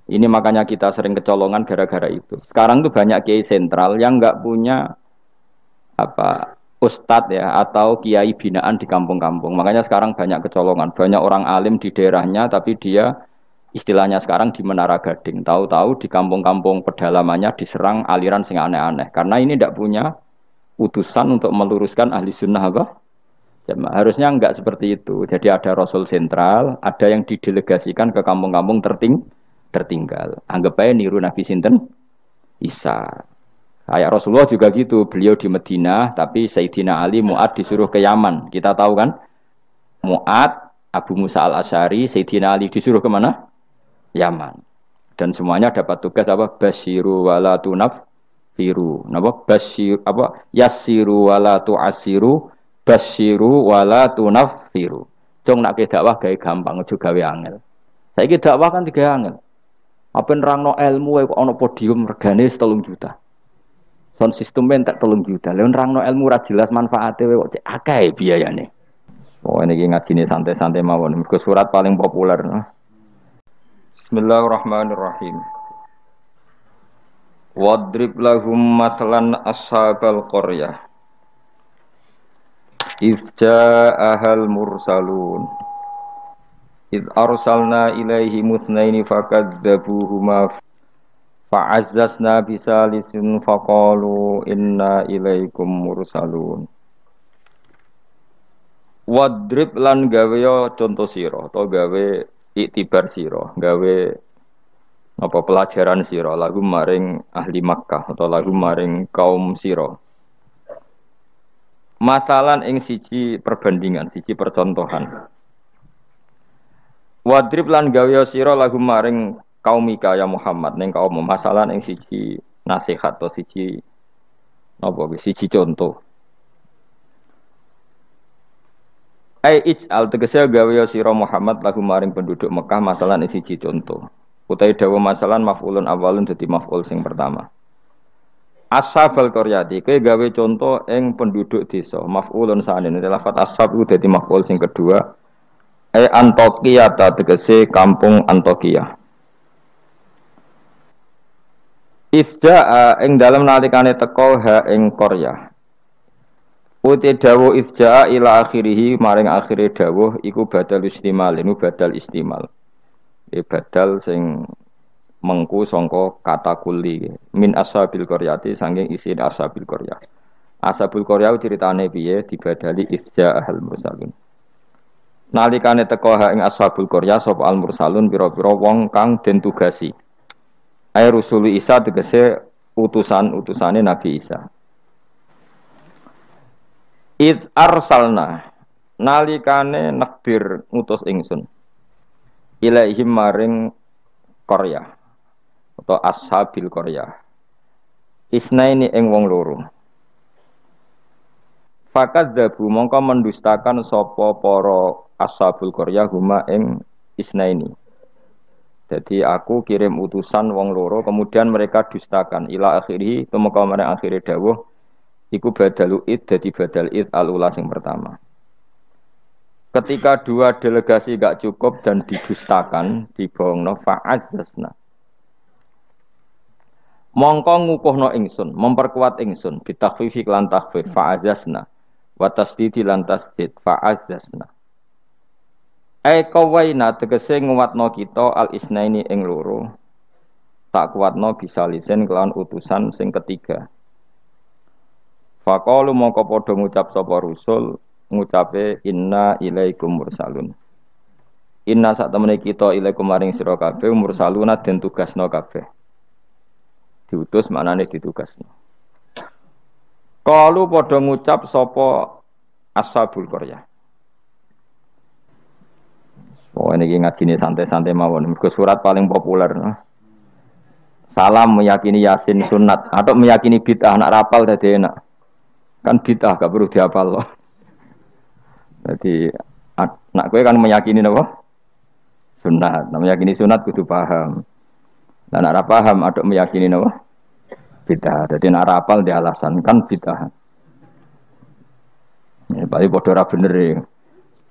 Ini makanya kita sering kecolongan gara-gara itu. Sekarang tuh banyak kiai sentral yang nggak punya apa ustadz ya atau kiai binaan di kampung-kampung. Makanya sekarang banyak kecolongan, banyak orang alim di daerahnya tapi dia istilahnya sekarang di Menara Gading. Tahu-tahu di kampung-kampung pedalamannya diserang aliran sing aneh-aneh. Karena ini tidak punya utusan untuk meluruskan ahli sunnah apa? Jamaah. Harusnya enggak seperti itu. Jadi ada Rasul sentral, ada yang didelegasikan ke kampung-kampung tertinggal. Anggap aja niru Nabi Sinten Isa. Kayak Rasulullah juga gitu. Beliau di Madinah, tapi Sayyidina Ali Mu'ad disuruh ke Yaman. Kita tahu kan? Mu'ad, Abu Musa al-Asy'ari, Sayyidina Ali disuruh kemana? Yaman. Dan semuanya dapat tugas apa? Basyiru wala tunaffiru. Napa? Basyir apa? Yassiru wala tu'assiru, basyiru wala tunaffiru. Cung nak ke dakwah gawe gampang aja gawe angel. Saiki dakwah kan digawe angel. Apa nerangno ilmu kok ana podium regane 3 juta. Sound system entek 3 juta. Lha nerangno ilmu ora jelas manfaate kok cek akeh biayane. Oh ini ngajine santai-santai mawon. Mergo surat paling populer. Bismillahirrahmanirrahim. Wadrib lahum mathalan ashabal qaryah. Idz ja'ahal mursalun. Idz arsalna ilaihi mutnaini fakadzabuhuma fa'azzazna bisalisin faqalu inna ilaikum mursalun. Wadrib lan gawe contoh sira atau gawe iktibar sira, gawe apa pelajaran sira lagu maring ahli Makkah atau lagu maring kaum sira. Masalan ing siji perbandingan, siji percontohan. Wadrib lan gawe sira lagu maring kaum Ika ya Muhammad ning kaum masalan ing siji nasihat atau siji apa siji contoh. Ai ij'al tegese gawe sira Muhammad lagu maring penduduk Mekah masalan ing siji contoh. Utai dawa masalan maf'ulun awalun dadi maf'ul sing pertama. Ashabal qaryati kowe gawe contoh ing penduduk desa. Maf'ulun sanene lafat ashab iku dadi maf'ul sing kedua. Antokia ta tegese kampung Antokia. Ifda ing dalem nalikane teko ha ing Qaryah. Uti dawuh ifja ila akhirih maring akhire dawuh iku badal istimal, ini badal istimal. Badal sing mengku sangka kata kuli min ashabil qaryati saking isi ashabil qaryah. Ashabul qaryah ceritane piye dibadali ifja ahal mursalun. Nalikane teka ha ing ashabul qaryah sapa al mursalun pira-pira wong kang den tugasi. Ai rusulu Isa tegese utusan-utusane Nabi Isa. Id arsalna nalikane nekbir ngutus ingsun ilaihim maring Qaryah atau ashabil Qaryah isnaini ing wong loro fakadzabu mongko mendustakan sapa para ashabul Qaryah huma ing isnaini. Jadi aku kirim utusan wong loro kemudian mereka dustakan ila akhiri tumeka marang akhire dawuh iku badalu id dadi badal id al-ula sing pertama. Ketika dua delegasi gak cukup dan didustakan, dibohongno fa'azzazna. Mongko ngukuhno ingsun, memperkuat ingsun bitakhfifi lan takhfif fa'azzazna wa tasdidi lan tasdid fa'azzazna. Ai kawaina tegese nguwatno kita al-isnaini ing loro. Tak kuatno bisa lisen kelawan utusan sing ketiga. Faqalu mongko padha ngucap sapa rusul ngucape inna ilaikum mursalun. Inna sak temene kita ilaikum maring sira kabeh mursaluna den tugasna kabeh. Diutus maknane ditugasno. Qalu padha ngucap sapa ashabul qaryah. Oh ini ngajine santai-santai mawon. Mergo surat paling populer. Salam meyakini Yasin sunat atau meyakini bid'ah nak rapal dadi enak. Kan bid'ah gak perlu dihafal loh. Jadi nak kowe kan meyakini napa? Sunat. Nah, meyakini sunat kudu paham. Lah nak ora paham aduk meyakini napa? Bid'ah. Jadi nak rapal di alasan kan bid'ah. Ya bali padha ora bener e.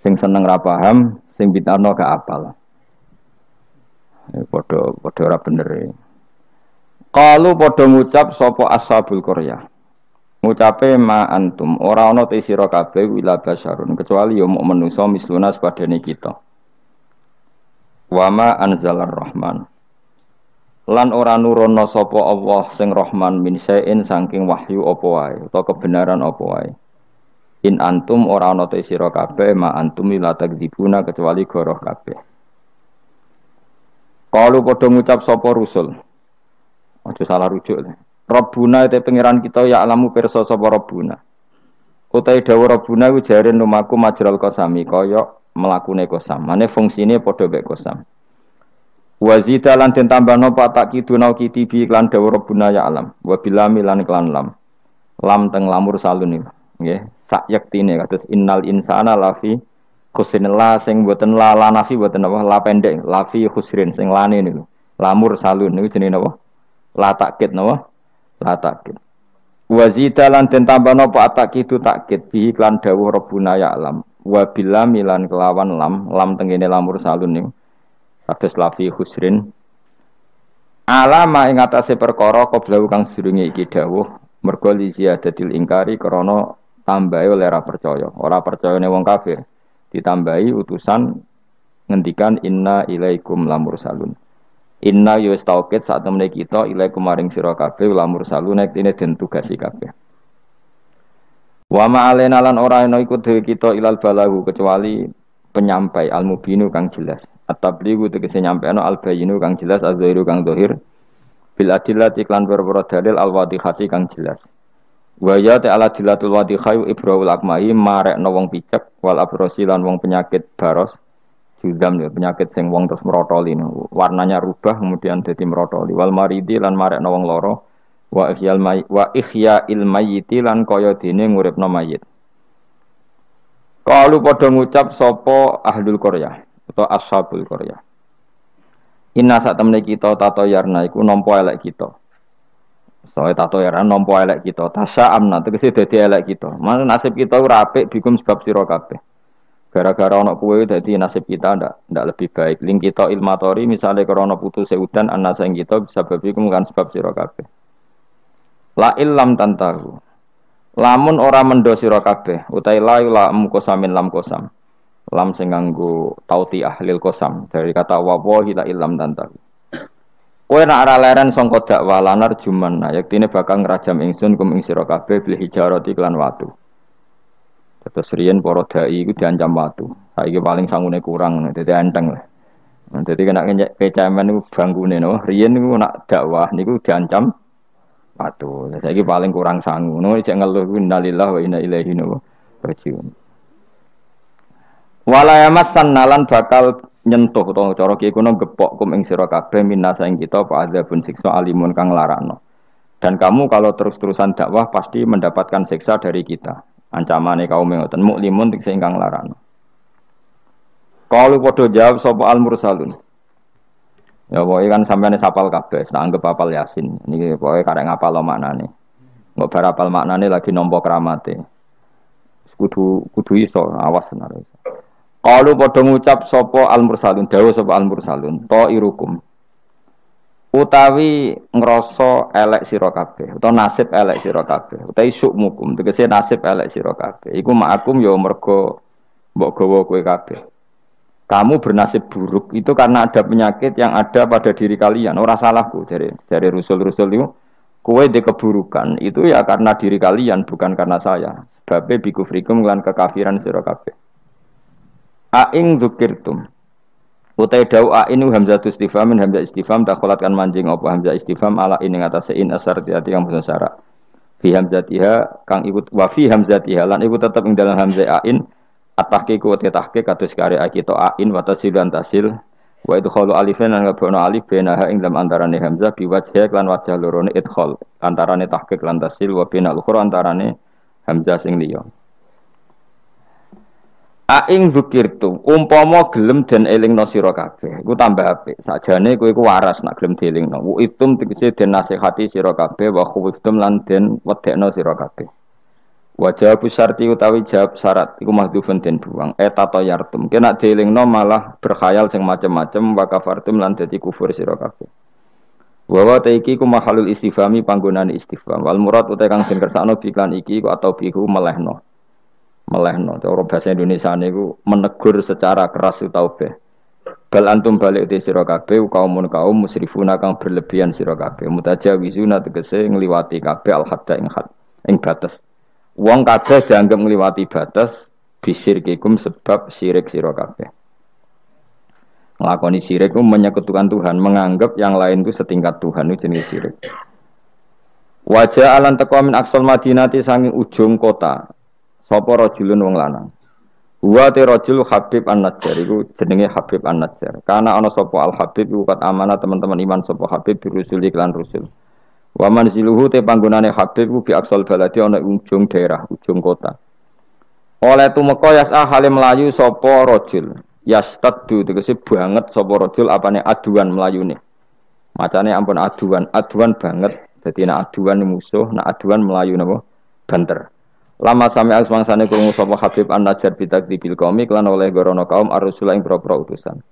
Sing seneng ra paham, sing bid'ahno gak apal. Padha ora bener. Qalu padha ngucap sapa ashabul qaryah. Ngucape ma antum ora ana te sira kabeh wila basyarun kecuali ya muk manusa misluna sepadane kita. Wa ma anzalar rahman. Lan ora nurono sapa Allah sing Rahman min sain saking wahyu apa wae utawa kebenaran apa wae. In antum ora ana te sira kabeh ma antum la takdzibuna kecuali goroh kabeh. Qalu padha ngucap sapa rusul. Aja salah rujuk. Rabbuna te pangeran kita ya alamu pirsa sapa Rabbuna. Utai dawuh Rabbuna ku jare lumaku majral qasami kaya mlakune qasam. Mane fungsine padha mek qasam. Wazida lan den tambahno patak kiduna kitibi iklan dawuh Rabbuna ya alam. Wa bilami lan iklan lam. Lam teng lamur salun nggih. Sak yektine kados innal insana lafi khusrin la sing boten la nafi boten apa la pendek lafi khusrin sing lane niku. Lamur salun niku jenenge napa? La takkid napa? La takkid. Wazida lan den tambahno patak kidu takkid bi iklan dawuh Rabbuna ya alam. Wa bilami lan kelawan lam tengene lamur salun niku. Kados lafi khusrin alama ing atase perkara qablahu kang sedurunge iki dawuh mergo li ziyadatil ingkari krana tambahe oleh ora percayane wong kafir ditambahi utusan ngendikan inna ilaikum lamursalun inna yus taukid saat temene kita ilaikum maring sira kabeh lamursalun nek dene den tugasi kabeh wa ma alena lan ora ana iku dhewe kita ilal balahu kecuali penyampai al-mubinu kang jelas at-tablighu tegese nyampeno al-bayinu kang jelas az-zahiru kang zahir bil adillati iklan perkara dalil al-wadihati kang jelas wa ya ta'ala dilatul wadihai ibrahul akmahi marekno wong picek wal abrosi lan wong penyakit baros judam penyakit sing wong terus merotoli warnanya rubah kemudian dadi merotoli wal maridi lan marekno wong loro wa ihya ilmayyiti lan kaya dene nguripno mayit. Kalau pada ngucap sopo ahlul qaryah atau ashabul qaryah. Inna sak temne kita tato yarna iku nampa elek kita. Soe tato yarna nampa elek kita. Tasya amna tegese dadi elek kita. Mana nasib kita ora apik bikum sebab sira kabeh. Gara-gara ana kowe dadi nasib kita ndak lebih baik. Ling kita ilmatori misale krana putuse udan ana sing kita bisa bikum kan sebab sira kabeh. La illam tantahu. Lamun ora mendo sira kabeh utai la mukosamin lam kosam lam sing nganggo tauti ahlil kosam dari kata wallahi la illam tanta kowe nek ora leren sangka dakwah lanar juman yaktine bakal ngrajam ingsun kum ing sira kabeh bil hijarati lan watu terus riyen para dai iku diancam watu saiki paling sangune kurang dadi enteng lah dadi kena kecamen niku bangkune no riyen niku nak dakwah niku diancam patuh, saiki paling kurang sangu. Ngono cek ngeluh innalillahi wa inna ilaihi raji'un. Wala yamassan nalan bakal nyentuh utawa cara ki kuno gepok kum ing sira kabeh minasa ing kita apa adzabun siksa alimun kang larakno. Dan kamu kalau terus-terusan dakwah pasti mendapatkan siksa dari kita. Ancamane kaum ngoten muklimun sing kang larakno. Kalau padha jawab sapa al mursalun. Ya pokoke kan sampeyan sapal kabeh, tak anggap apal Yasin. Niki pokoke karek ngapal maknane. Mbok bar apal maknane lagi nampa kramate. Kudu iso awas bener. Qalu padha ngucap sapa al-mursalun, dawuh sapa al-mursalun, ta'irukum. Utawi ngrasa elek sira kabeh, utawa nasib elek sira kabeh, utawi syukmukum, tegese nasib elek sira kabeh. Iku ma'akum ya mergo mbok gawa kowe kabeh. Kamu bernasib buruk itu karena ada penyakit yang ada pada diri kalian. Ora salahku dari rusul-rusul itu. Kowe di keburukan itu ya karena diri kalian bukan karena saya. Sebabnya bikufrikum lan kekafiran sira kabeh. Aing dzukirtum. Utai dau ainu hamzatu istifham hamzah istifham takholatkan manjing apa hamzah istifham ala ing atase in asar tiati kang basa syarat. Fi hamzatiha kang ikut wa fi hamzatiha lan iku tetep ing dalam hamzah ain at-tahqiq wa tahqiq kados kare kita ain wa tasil dan tasil wa idkhalu alifan lan ngabana alif benaha ing dalam antarane hamzah bi wajh lan wajah lorone idkhal antarane tahqiq lan tasil wa binal ukhra antarane hamzah sing liya aing zikirtu umpama gelem den elingno sira kabeh iku tambah apik sakjane kowe iku waras nak gelem dielingno wa itum tegese den nasihati sira kabeh wa khuftum lan den wedekno sira kabeh Wajah syarti utawi jawab syarat iku mahdhufun den buang tatoyartum kena dielingno malah berkhayal sing macem-macem wa kafartum lan dadi kufur sira kabeh. Wa taiki ku mahalul istifhami panggonane istifham wal murad uta kang den kersakno biklan iki ku atau bihu melehno. Melehno cara bahasa Indonesia niku menegur secara keras utawa be. Bal antum balik te sira kabeh kaum musrifuna kang berlebihan sira kabeh mutajawizuna tegese ngliwati kabeh al hadda ing batas. Wong kabeh dianggap ngliwati batas bisirkikum sebab syirik sira kabeh. Nglakoni syirik ku menyekutukan Tuhan, menganggap yang lain itu setingkat Tuhan itu jenis syirik. Wajah alan teko min aqsal madinati sanging ujung kota. Sapa rajulun wong lanang. Wa te rajul Habib An-Najjar iku jenenge Habib An-Najjar. Karena ana sapa Al Habib iku kat amanah teman-teman iman sapa Habib birusul iklan rusul. Wa manziluhu te panggonane Habib ku bi aqsal baladi ana ujung daerah, ujung kota. Oleh tumeka yas'a hale melayu sapa rajul. Yastaddu tegese banget sapa rajul apane aduan melayune. Macane ampun aduan banget. Dadi nek aduan musuh, nek aduan melayu napa? Banter. Lama sami asmangsane krungu sapa Habib An-Najjar bitakdibil qaumi lan oleh gorono kaum ar-rusul ing propro utusan.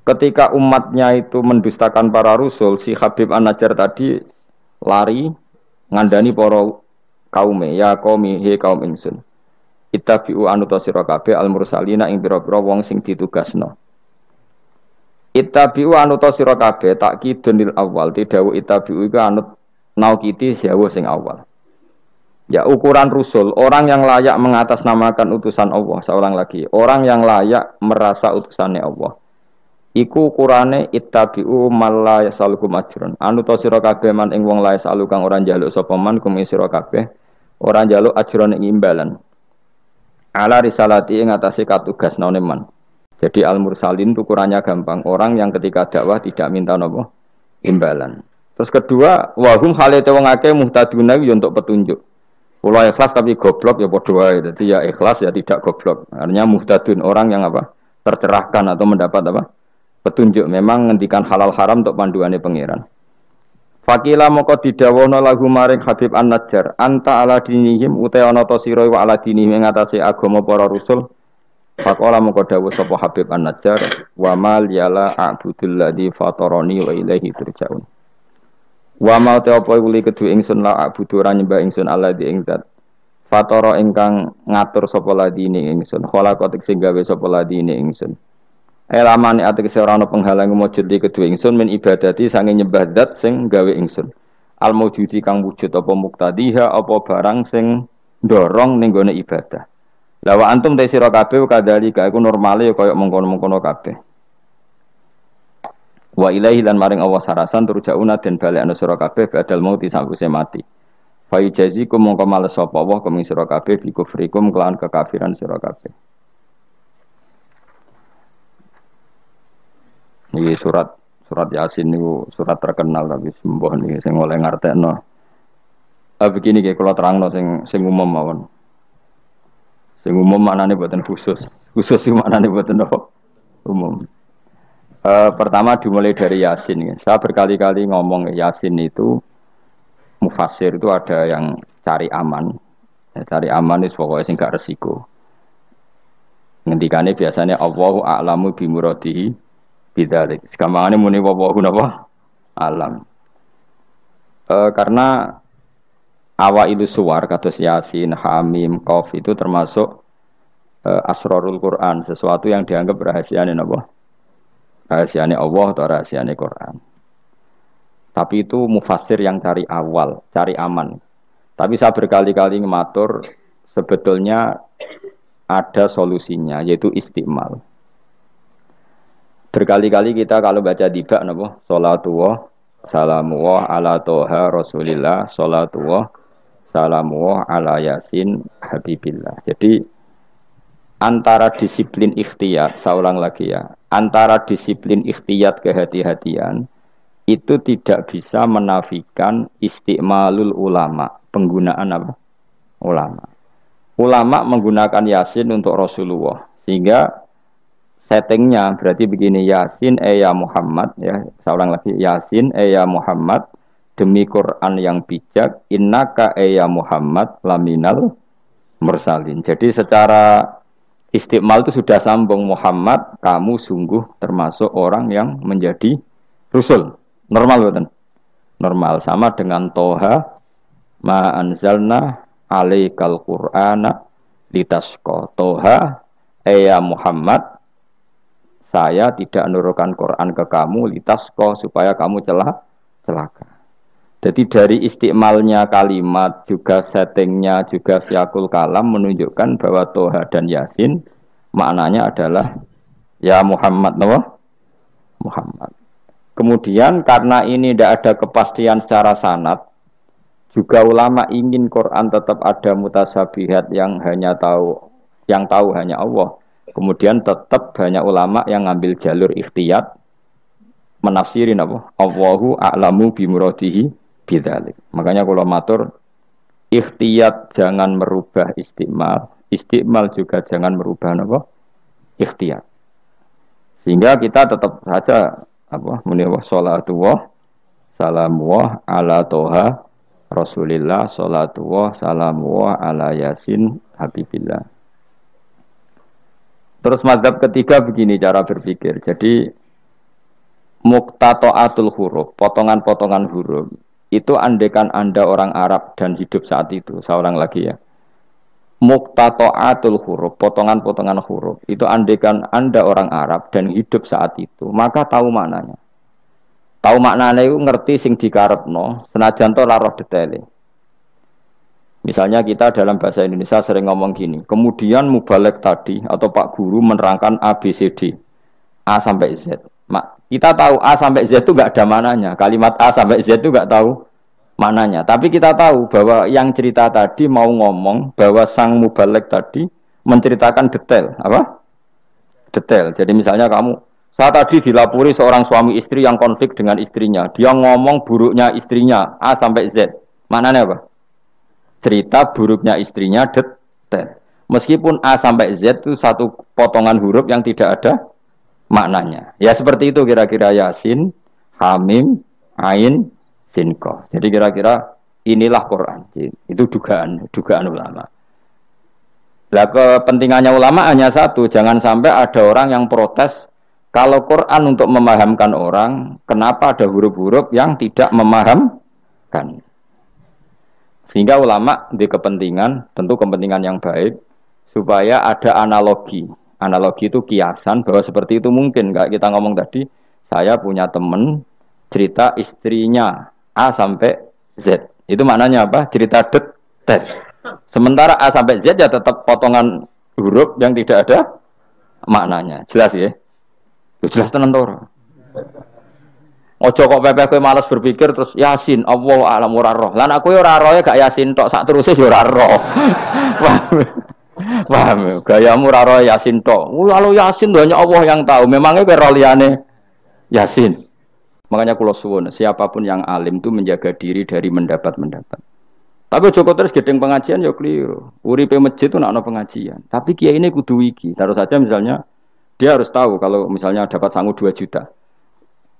Ketika umatnya itu mendustakan para rasul, si Habib An-Najjar tadi lari ngandani para kaume, ya qaumi he kaum ingsun. Ittabi'u anuta sira kabeh al-mursalina ing pira-pira wong sing ditugasno. Ittabi'u anuta sira kabeh takkidun lil awal, tidhawu ittabi'u iku anut naukiti sewu sing awal. Ya ukuran rusul, orang yang layak mengatasnamakan utusan Allah, seorang lagi, orang yang layak merasa utusannya Allah. Iku ukurane ittabi'u malla yasalukum ajrun. Anu ta sira kabeh man ing wong lae salu kang ora njaluk sapa man kum sira kabeh, ora njaluk ajrun ing imbalan. Ala risalati ing atase katugasane man. Jadi al-mursalin ukurannya gampang, orang yang ketika dakwah tidak minta napa imbalan. Terus kedua, wahum halate wong akeh muhtaduna yo untuk petunjuk. Kula ikhlas tapi goblok ya padha wae. Dadi ya ikhlas ya tidak goblok. Artinya muhtadun orang yang apa? Tercerahkan atau mendapat apa? Petunjuk. Memang ngendikan halal haram untuk panduannya pangeran. Fakila moko didawono lagu maring Habib An-Najjar, anta ala dinihim uta ana ta sira wa ala dinihim ing atase agama para rasul. Faqala moko dawuh sapa Habib An-Najjar, wa mal yala a'budul ladzi fatarani wa ilaihi turja'un. Wa ma ta apa uli kedue ingsun la a'budu ra nyembah ingsun alladzi ing zat fatara ingkang ngatur sapa ladine ingsun khalaqat sing gawe sapa ladine ingsun. Elamane ategese ora ana penghalang mujud di kedue ingsun min ibadati sange nyembah zat sing gawe ingsun. Al mujudi kang wujud apa muktadiha apa barang sing ndorong ning gone ibadah. La wa antum te sira kabeh kadhalika iku normale kaya mengkono-mengkono kabeh. Wa ilaihi lan maring Allah sarasan turjauna den balekna sira kabeh badal mauti sakwise mati. Fa yujazikum mongko males sapa Allah kuming sira kabeh bi kufrikum kelawan kekafiran sira kabeh. Iki surat Yasin niku surat terkenal tapi sembuh niki sing oleh ngartekno. Begini nggih kula terangno sing umum mawon. Sing umum maknane boten khusus. Khusus sing maknane boten umum. Pertama dimulai dari Yasin. Saya berkali-kali ngomong Yasin itu mufassir itu ada yang cari aman. Ya, cari aman itu pokoknya sing gak resiko. Ngendikane biasanya Allahu a'lamu bimuradihi bidzalik. Gampangane muni wallahu napa alam. Karena awal itu suwar kados Yasin, Hamim, Qaf itu termasuk asrarul Quran, sesuatu yang dianggap rahasiane napa? Rahasiane Allah atau rahasiane Quran. Tapi itu mufassir yang cari awal, cari aman. Tapi saya berkali-kali ngematur sebetulnya ada solusinya yaitu istiqmal. Berkali-kali kita kalau baca tiba napa salatullah salamullah ala toha rasulillah salatullah salamullah ala yasin habibillah. Jadi antara disiplin ikhtiyat, saya ulang lagi ya, antara disiplin ikhtiyat kehati-hatian itu tidak bisa menafikan istiqmalul ulama, penggunaan apa? Ulama. Ulama menggunakan yasin untuk Rasulullah sehingga settingnya berarti begini, Yasin ya Muhammad ya, saya ulang lagi, Yasin ya Muhammad demi Quran yang bijak, innaka ya Muhammad laminal mursalin. Jadi secara istiqmal itu sudah sambung, Muhammad, kamu sungguh termasuk orang yang menjadi Rasul. Normal betul. Normal sama dengan Toha ma anzalna alaikal qur'ana litasqa. Toha ya Muhammad, saya tidak menurunkan Quran ke kamu litasqa supaya kamu celaka. Jadi dari istiqmalnya kalimat juga settingnya juga siakul kalam menunjukkan bahwa Toha dan Yasin maknanya adalah ya Muhammad, Muhammad. Kemudian karena ini tidak ada kepastian secara sanad, juga ulama ingin Quran tetap ada mutasyabihat yang tahu hanya Allah. Kemudian tetap banyak ulama yang ngambil jalur ikhtiyat menafsirin apa? Allahu a'lamu bimuradihi bidzalik. Makanya kalau matur ikhtiyat jangan merubah istiqmal, istiqmal juga jangan merubah apa? Ikhtiyat. Sehingga kita tetap saja apa? Muni sholatullah salamullah ala toha Rasulillah sholatullah salamullah ala yasin habibillah. Terus mazhab ketiga begini cara berpikir. Jadi muqtata'atul huruf, potongan-potongan huruf itu andekan Anda orang Arab dan hidup saat itu, seorang lagi ya. Muqtata'atul huruf, potongan-potongan huruf itu andekan Anda orang Arab dan hidup saat itu, maka tahu maknanya. Tahu maknanya itu ngerti sing dikarepno, senajan to ora roh detaile. Misalnya kita dalam bahasa Indonesia sering ngomong gini, kemudian mubalek tadi atau Pak Guru menerangkan A, B, C, D, A sampai Z. Kita tahu A sampai Z itu nggak ada mananya. Kalimat A sampai Z itu nggak tahu mananya. Tapi kita tahu bahwa yang cerita tadi mau ngomong bahwa sang mubalek tadi menceritakan detail. Apa? Detail. Jadi misalnya saya tadi dilapori seorang suami istri yang konflik dengan istrinya. Dia ngomong buruknya istrinya A sampai Z. Maknanya apa? Cerita buruknya istrinya detail. Meskipun A sampai Z itu satu potongan huruf yang tidak ada maknanya. Ya seperti itu kira-kira Yasin, Hamim, Ain, Sin, Qaf. Jadi kira-kira inilah Quran. Itu dugaan ulama. Lah kepentingannya ulama hanya satu, jangan sampai ada orang yang protes kalau Quran untuk memahamkan orang, kenapa ada huruf-huruf yang tidak memahamkan? Sehingga ulama di kepentingan, tentu kepentingan yang baik, supaya ada analogi. Analogi itu kiasan bahwa seperti itu mungkin. Enggak kita ngomong tadi, saya punya teman cerita istrinya A sampai Z. Itu maknanya apa? Cerita detail. Sementara A sampai Z ya tetap potongan huruf yang tidak ada maknanya. Jelas ya? Jelas tenan to. Ojo kok pepeh kowe malas berpikir terus Yasin Allah alam ora roh. Lan aku yo ora roh gak Yasin tok sak teruse yo ora roh. Paham? Gayamu ora roh Yasin tok. Kalau Yasin hanya Allah yang tahu. Memangnya kowe roh liyane Yasin. Makanya kula suwun siapapun yang alim itu menjaga diri dari mendapat. Tapi Joko terus gedeng pengajian yo keliru. Uripe masjid itu nak ono pengajian. Tapi kiai ini kudu iki. Taruh saja misalnya dia harus tahu kalau misalnya dapat sangu 2 juta.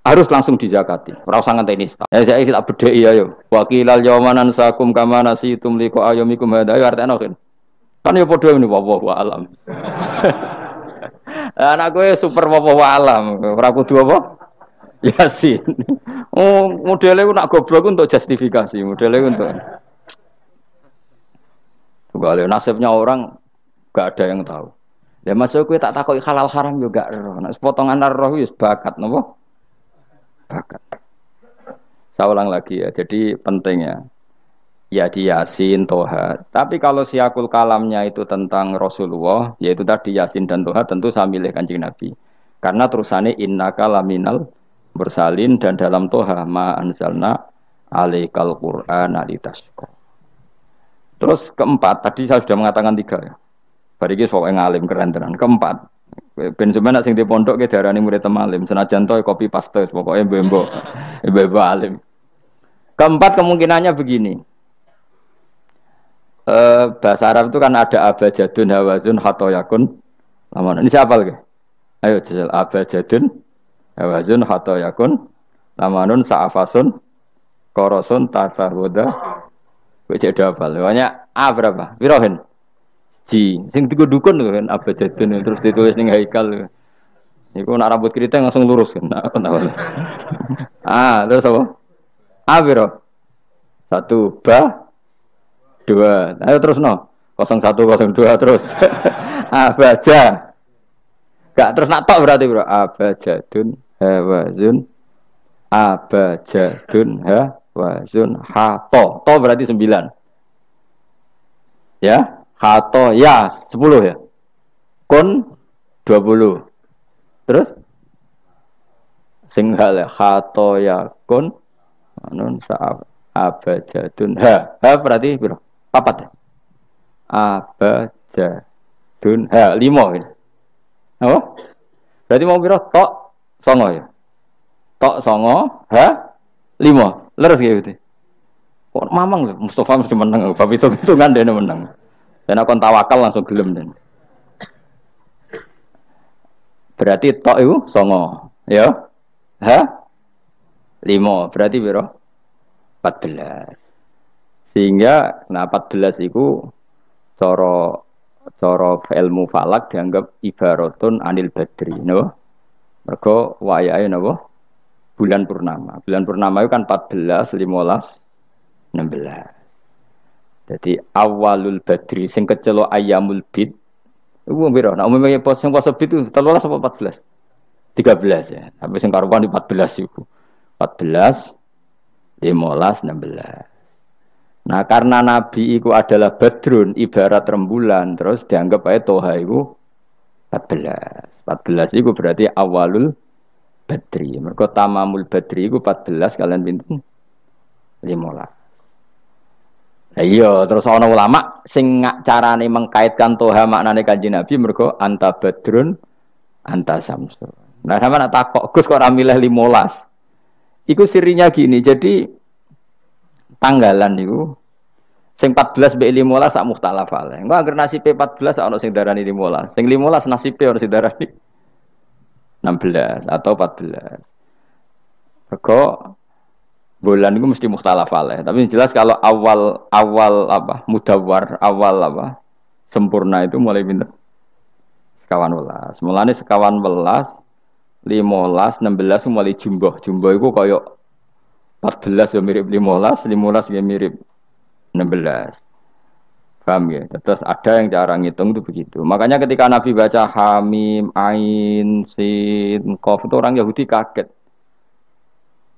Harus langsung dizakati. Ora usah ngenteni stok. Ya saya tak bedheki ya yo. Waqilal yawmanan sakum kama nasitum liqa ayyamikum hadza artene kan. Kan ya padha ngene wallahu alam. Anak kowe super wallahu alam. Ora kudu apa? Yasin. Oh, modele ku nak goblok untuk justifikasi, modele untuk. Tunggal nasibnya orang gak ada yang tahu. Ya masuk kowe tak takoki halal haram yo gak ero. Nek potongan roh wis bakat napa? Bakat. Saya ulang lagi ya, jadi penting ya di Yasin, Toha. Tapi kalau siakul kalamnya itu tentang Rasulullah, yaitu tadi Yasin dan Toha, tentu saya milih Kanjeng Nabi. Karena terusannya innaka laminal mursalin dan dalam Toha ma anzalna alaikal qur'ana litasqa. Terus keempat, tadi saya sudah mengatakan 3 ya. Bariki pokoknya ngalim keren tenan. Keempat, ben sampeyan sing di pondok ke darani murid temalim, senajan to kopi paste pokoknya mbembo alim. Keempat kemungkinannya begini. Bahasa Arab itu kan ada abajadun hawazun khatoyakun. Lamun ini siapa lagi? Ayo jajal abajadun hawazun khatoyakun lamanun sa'afasun Korosun tasahuda. Kok cek hafal. Banyak A berapa? Piro Ji. Sing tiga dukun kan abjadun terus ditulis ning haikal. Iku nak rambut keriting langsung lurus kan. Terus apa? A piro? 1 ba 2. Ayo terus no. 0102 terus. Abaja. Gak terus nak tok berarti bro. Abajadun hawazun. Abajadun hawazun hato. To berarti 9. Ya, hato ya 10 ya. Kun 20. Terus sing hal hato ya kun nun sa abajadun berarti piro? 4 ya. Abajadun 5 ini. Apa? Berarti mau piro? Tok 9 ya. Tok 9 5. Leres gitu. Kok mamang lho Mustafa mesti menang. Bab hitung-hitungan dene menang. Dan aku tawakal langsung gelem den. Berarti tok itu 9. Ya. 5. Berarti piro? 14. Sehingga 14 itu cara ilmu falak dianggap ibaratun anil badri, no? Mergo wayahe napa? Bulan purnama. Bulan purnama itu kan 14, 15, 16. Jadi awalul badri sing kecelo ayamul bid. Iku piro? Nek umumnya poso bid itu 13 apa 14? 13 ya. Sampai sing karuan di 14 iku. 14, 15, 16. Nah karena Nabi itu adalah badrun ibarat rembulan terus dianggap aja toha itu 14. 14 itu berarti awalul badri. Mereka tamamul badri itu 14 kalian pinten 15. Iya terus ana ulama sing carane mengkaitkan toha maknane Kanjeng Nabi mereka anta badrun anta samsun. Nah sama nak takok Gus kok ora milih 15. Iku sirinya gini. Jadi tanggalan itu sing 14 mbek 15 sak mukhtalaf ale. Engko anggere nasibe 14 ana sing darani 15. Sing 15 nasibe ana sing darani 16 atau 14. Mergo bulan itu mesti mukhtalaf ale. Tapi jelas kalau awal apa? Mudawwar, awal apa? Sempurna itu mulai pinter. Sekawan welas. Mulane sekawan welas 15, 16 mulai jumbo. Jumbo itu koyo 14 ya mirip 15, 15 ya mirip 16. Paham ya? Terus ada yang cara ngitung itu begitu. Makanya ketika Nabi baca Hamim, Ain, Sin, Qaf itu orang Yahudi kaget.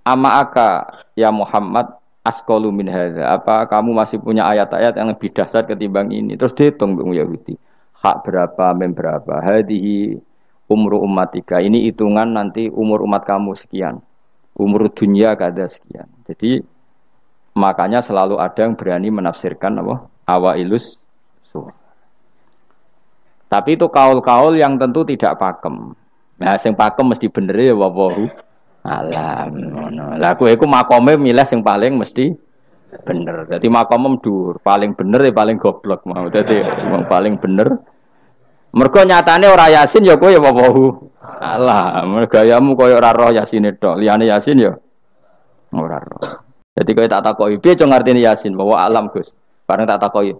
Ama aka ya Muhammad asqalu min hadza. Apa kamu masih punya ayat-ayat yang lebih dahsyat ketimbang ini? Terus dihitung Bung Yahudi. Hak berapa, mem berapa? Hadihi umru ummatika. Ini hitungan nanti umur umat kamu sekian. Umur dunia kada sekian. Jadi makanya selalu ada yang berani menafsirkan apa? Awailus suwar. Tapi itu kaul-kaul yang tentu tidak pakem. Nah, sing pakem mesti bener ya wallahu alam. Lah kowe iku makome milih sing paling mesti bener. Dadi makome dhuwur, paling bener ya paling goblok mau. Dadi wong paling bener. Mergo nyatane ora Yasin ya kowe ya wallahu alam. Gayamu koyo ora roh Yasine tok. Liyane Yasin ya ora roh. Jadi kowe tak takoki piye cung ngartine Yasin bahwa alam Gus. Bareng tak takoki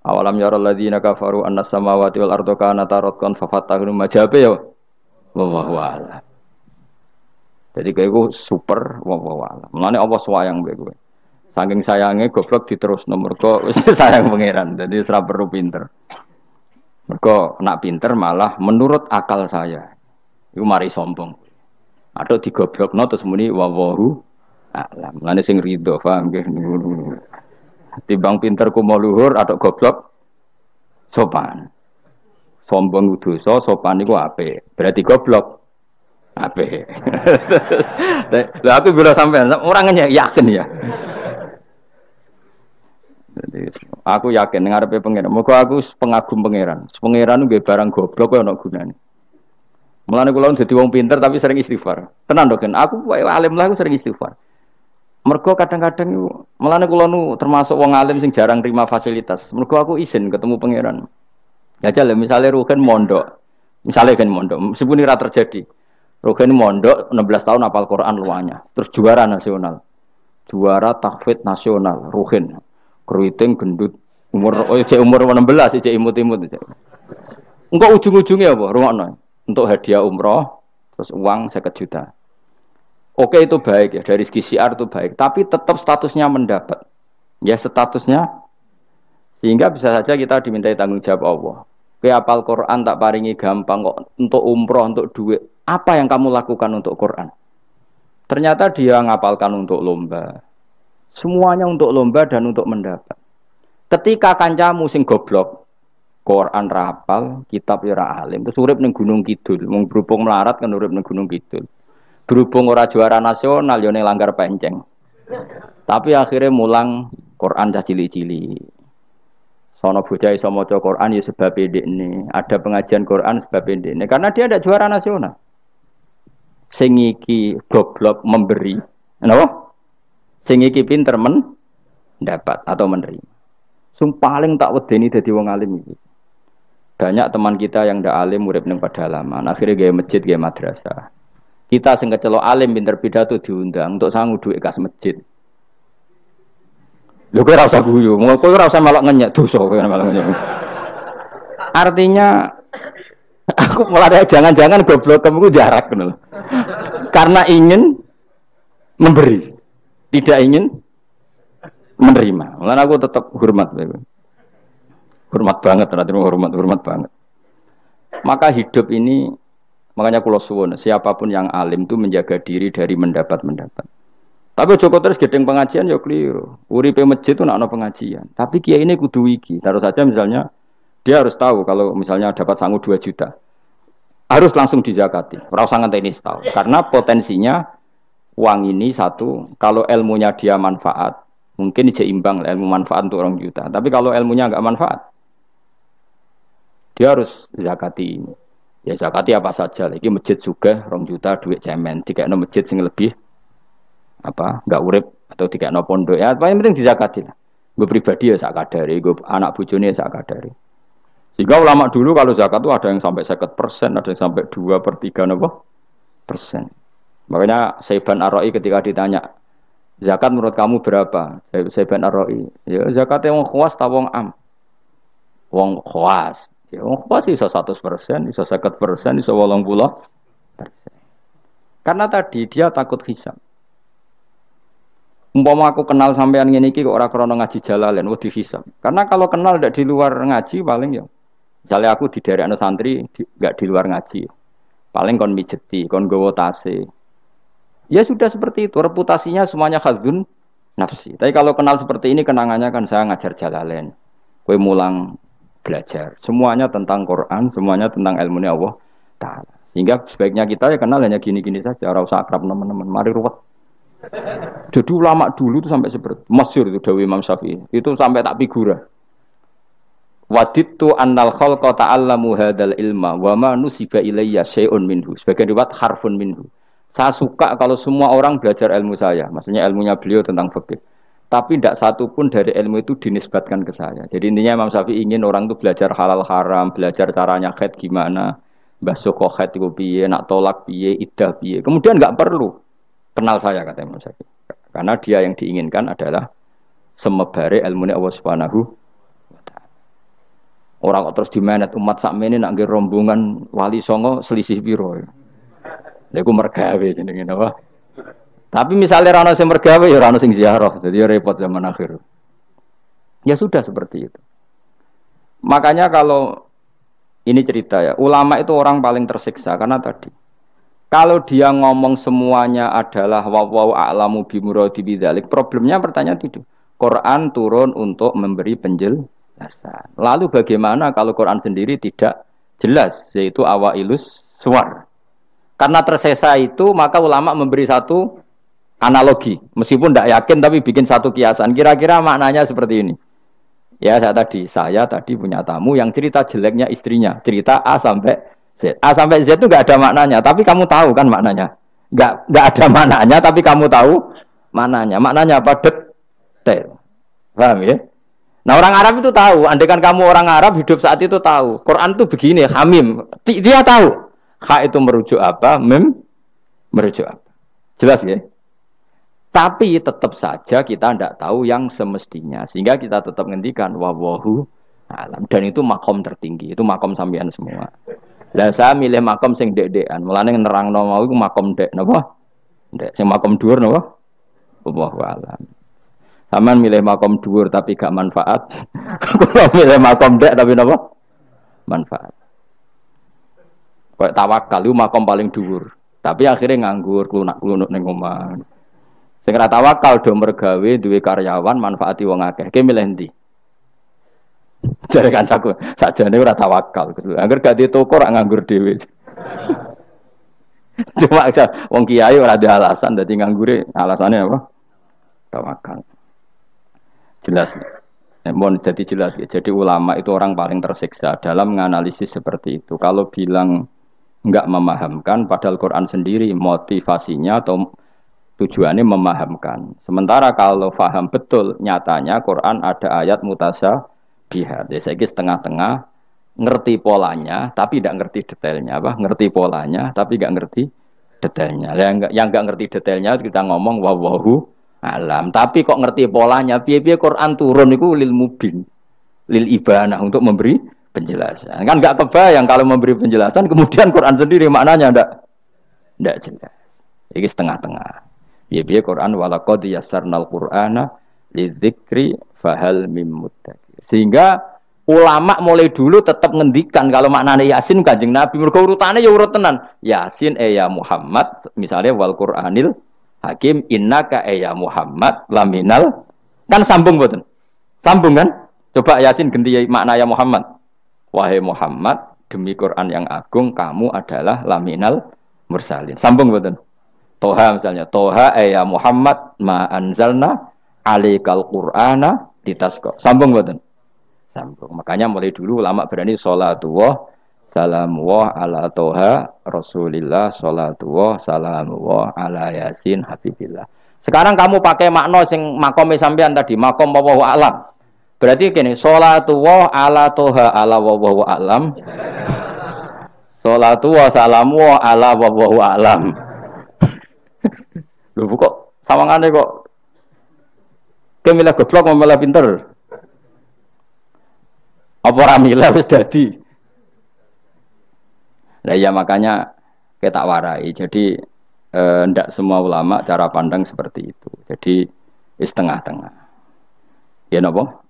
awalam yarul ladzina kafaru annas samawati wal ardu kanata ratqan fafatahnu majabe ya wallahu a'lam. Jadi kowe super wallahu a'lam. Mulane apa swayang mbek kowe. Saking sayange goblok diterusno mergo wis sayang pangeran. Jadi ora perlu pinter. Mergo nak pinter malah menurut akal saya. Iku mari sombong. Aduh digoblokno terus muni wallahu a'lam. Mulane sing rido paham nggih. Timbang pinter ku mau luhur atau goblok sopan. Sombong dosa, sopan iku apik. Berarti goblok apik. Lah aku bila sampean orangnya yakin ya. Jadi aku yakin ngarepe pangeran. Muga aku pengagum pangeran. Pangeran nggih barang goblok kok ana gunane. Mulane kula dadi wong pinter tapi sering istighfar. Tenan to kan aku alim lah aku sering istighfar. Mergo kadang-kadang mulane kula nu termasuk wong alim sing jarang terima fasilitas. Mergo aku izin ketemu pangeran. Ya jale misale Rugen mondok. Misale kan mondok, meskipun ora terjadi. Rugen mondok 16 tahun hafal Quran luanya, terus juara nasional. juara tahfidz nasional, Ruhin, keriting gendut, umur 16, cek imut-imut. Engko ujung-ujungnya apa? Rungokno. Untuk hadiah umroh, terus uang 50 juta. Oke itu baik ya, dari segi syiar itu baik, tapi tetap statusnya mendapat. Ya statusnya, sehingga bisa saja kita dimintai tanggung jawab Allah. Hafal Quran tak paringi gampang kok, untuk umroh, untuk duit. Apa yang kamu lakukan untuk Quran? Ternyata dia ngapalkan untuk lomba. Semuanya untuk lomba dan untuk mendapat. Ketika kancamu sing goblok, Quran rapal, kitab ora alim, terus urip ning Gunung Kidul, mung berhubung melarat kan urip ning Gunung Kidul. Berhubung ora juara nasional yo ning Langgar Penceng. Tapi akhirnya mulang Quran dah cili-cili. Sono bocah iso maca Quran ya sebab ndekne, ada pengajian Quran sebab ndekne karena dia ada juara nasional. Sing iki goblok memberi. Napa? Sing iki pinter mendapat atau menerima. Sing paling tak wedeni dadi wong alim iki. Banyak teman kita yang ndak alim urip ning pedalaman, akhirnya gawe masjid, gawe madrasah. Kita sing kecelok alim pinter pidato diundang untuk sangu dhuwit kas masjid. Lho kowe ora usah guyu, kowe ora usah melok ngenyek dosa kowe melok ngenyek. Artinya aku mulai jangan-jangan goblokem ku jarak ngono. Karena ingin memberi, tidak ingin menerima. Mulane aku tetap hormat kowe. Hormat banget, hormat banget. Maka hidup ini, makanya kula suwun, siapapun yang alim itu menjaga diri dari mendapat. Tapi Joko terus gedeng pengajian ya keliru. Uripe masjid itu nak ana pengajian. Tapi kiai ini kudu iki. Taruh saja misalnya dia harus tahu kalau misalnya dapat sangu 2 juta. Harus langsung dizakati. Ora usah ngenteni setahun. Karena potensinya uang ini satu, kalau ilmunya dia manfaat, mungkin seimbang ilmu manfaat untuk 2 juta. Tapi kalau ilmunya enggak manfaat, dia harus zakati ini. Ya zakati apa saja. Lagi masjid juga 2 juta duit cemen. Dikekno masjid sing lebih enggak urip atau dikekno pondok. Ya paling penting dizakati lah. Gue pribadi ya sak kadare, gue anak bojone ya sak kadare. Sehingga ulama dulu kalau zakat itu ada yang sampai 50%, ada yang sampai 2/3%. Makanya Saiban Ar-Ra'i ketika ditanya, zakat menurut kamu berapa? Saiban Ar-Ra'i, ya zakatnya wong khawas ta wong am? Wong khawas. Ya wong khawas iso 100%, iso 50%, iso 80%. Karena tadi dia takut hisab. Umpama aku kenal sampean ngene iki kok ora krana ngaji Jalalain, wedi hisab. Karena kalau kenal ndak di luar ngaji paling ya. Misalnya aku di daerah santri enggak di luar ngaji. Paling kon mijeti, kon gowo tase. Ya sudah seperti itu, reputasinya semuanya khadzun nafsi. Tapi kalau kenal seperti ini kenangannya kan saya ngajar Jalalain. Kowe mulang belajar. Semuanya tentang Quran, semuanya tentang ilmunya Allah Ta'ala. Sehingga sebaiknya kita ya kenal hanya gini-gini saja, ora usah akrab teman-teman. Mari ruwet. Jadi ulama dulu itu sampai seperti masyhur itu dawuh Imam Syafi'i. Itu sampai tak figura. Wadittu annal khalqa ta'allamu hadzal ilma wa ma nusiba ilayya syai'un minhu. Sebagian riwayat harfun minhu. Saya suka kalau semua orang belajar ilmu saya, maksudnya ilmunya beliau tentang fikih. Tapi tidak satu pun dari ilmu itu dinisbatkan ke saya. Jadi intinya Imam Syafi'i ingin orang itu belajar halal haram, belajar caranya haid gimana, basuh kok haid itu piye, nak tolak piye, iddah piye. Kemudian enggak perlu kenal saya kata Imam Syafi'i. Karena dia yang diinginkan adalah semebare ilmunya Allah Subhanahu wa taala. Orang kok terus dimenet umat sakmene nak nggih rombongan wali songo selisih piro. Lha iku mergawe jenenge napa? Tapi misalnya rano sing mergawe ya rano sing ziarah, jadi repot zaman akhir. Ya sudah seperti itu. Makanya kalau ini cerita ya, ulama itu orang paling tersiksa karena tadi kalau dia ngomong semuanya adalah wa a'lamu bi muradi bidzalik, problemnya pertanyaan itu. Quran turun untuk memberi penjelasan. Lalu bagaimana kalau Quran sendiri tidak jelas, yaitu awailus suwar. Karena tersesa itu maka ulama memberi satu analogi, meskipun tidak yakin tapi bikin satu kiasan. Kira-kira maknanya seperti ini. Ya saya tadi punya tamu yang cerita jeleknya istrinya, cerita A sampai Z. A sampai Z itu nggak ada maknanya, tapi kamu tahu kan maknanya. Nggak ada maknanya, tapi kamu tahu maknanya. Maknanya apa? Detail. Paham ya? Nah orang Arab itu tahu. Andaikan kamu orang Arab hidup saat itu tahu. Quran itu begini, hamim. Dia tahu. Ha itu merujuk apa? Mem merujuk apa? Jelas ya? Tapi tetap saja kita tidak tahu yang semestinya. Sehingga kita tetap ngendikan wallahu alam. Dan itu makom tertinggi. Itu makom sampean semua. Lah saya milih makom sing dek-dekan. Mulane nerangno mau iku makom dek napa? Dek sing makom dhuwur napa? Wallahu alam. Sampean milih makom dhuwur tapi gak manfaat. Kalau milih makom dek tapi napa? Manfaat. Kayak tawakal itu makom paling dhuwur. Tapi akhirnya nganggur, klunak-klunuk ning omah. Sing ora tawakal do mergawe duwe karyawan manfaati wong akeh. Ki milih ndi? Jare kancaku, sakjane ora tawakal. Angger gak di toko ora nganggur dhewe. Cuma wong kiai ora ada alasan dadi nganggure, alasane apa? Tawakal. Jelas. Mohon jadi jelas. Jadi ulama itu orang paling tersiksa dalam menganalisis seperti itu. Kalau bilang enggak memahamkan padahal Quran sendiri motivasinya atau tujuannya memahamkan. Sementara kalau faham betul, nyatanya Quran ada ayat mutasyabihat. Ya, saya setengah-tengah ngerti polanya, tapi tidak ngerti detailnya. Apa? Ngerti polanya, tapi tidak ngerti detailnya. Yang nggak ngerti detailnya kita ngomong wallahu alam. Tapi kok ngerti polanya? Piye-piye Quran turun itu lil mubin, lil ibanah untuk memberi penjelasan. Kan nggak kebayang kalau memberi penjelasan, kemudian Quran sendiri maknanya tidak jelas. Ini setengah-tengah. Biaya Quran walaqad yassarnal Qur'ana lidzikri fahal mim muddakir. Sehingga ulama mulai dulu tetap ngendikan kalau maknanya Yasin Kanjeng Nabi mergo urutane ya urut tenan. Yasin ya Muhammad misalnya wal Qur'anil Hakim innaka ya Muhammad laminal kan sambung mboten? Sambung kan? Coba Yasin ganti makna ya Muhammad. Wahai Muhammad demi Quran yang agung kamu adalah laminal mursalin. Sambung mboten? Toha misalnya, Toha ya Muhammad ma anzalna alaikal Qur'ana ditasqa. Sambung mboten? Sambung. Makanya mulai dulu ulama berani sholatullah salamullah ala Toha Rasulillah sholatullah salamullah ala Yasin Habibillah. Sekarang kamu pakai makna sing makome sampean tadi, makom wallahu alam. Berarti gini, sholatullah ala Toha ala wallahu alam. Sholatullah salamullah ala wallahu alam. Lho kok sawangane kok kemilah goblok malah pinter. Apa ora milah wis dadi. Lah ya makanya kita warai. Jadi ndak semua ulama cara pandang seperti itu. Jadi setengah-tengah. Ya napa?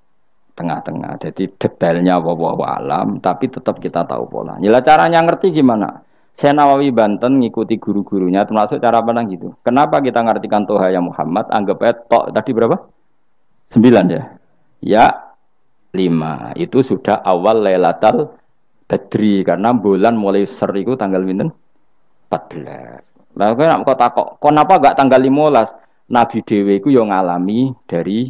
Tengah-tengah. Jadi detailnya wallahu alam tapi tetap kita tahu pola. Nyila caranya ngerti gimana? Saya Nawawi Banten ngikuti guru-gurunya termasuk cara pandang gitu. Kenapa kita ngartikan Toha ya Muhammad? Anggap aja tok tadi berapa? 9 ya. Ya 5. Itu sudah awal Lailatul Badri karena bulan mulai ser itu tanggal pinten? 14. Lah kok takok, kenapa enggak tanggal 15? Nabi dhewe iku yo ngalami dari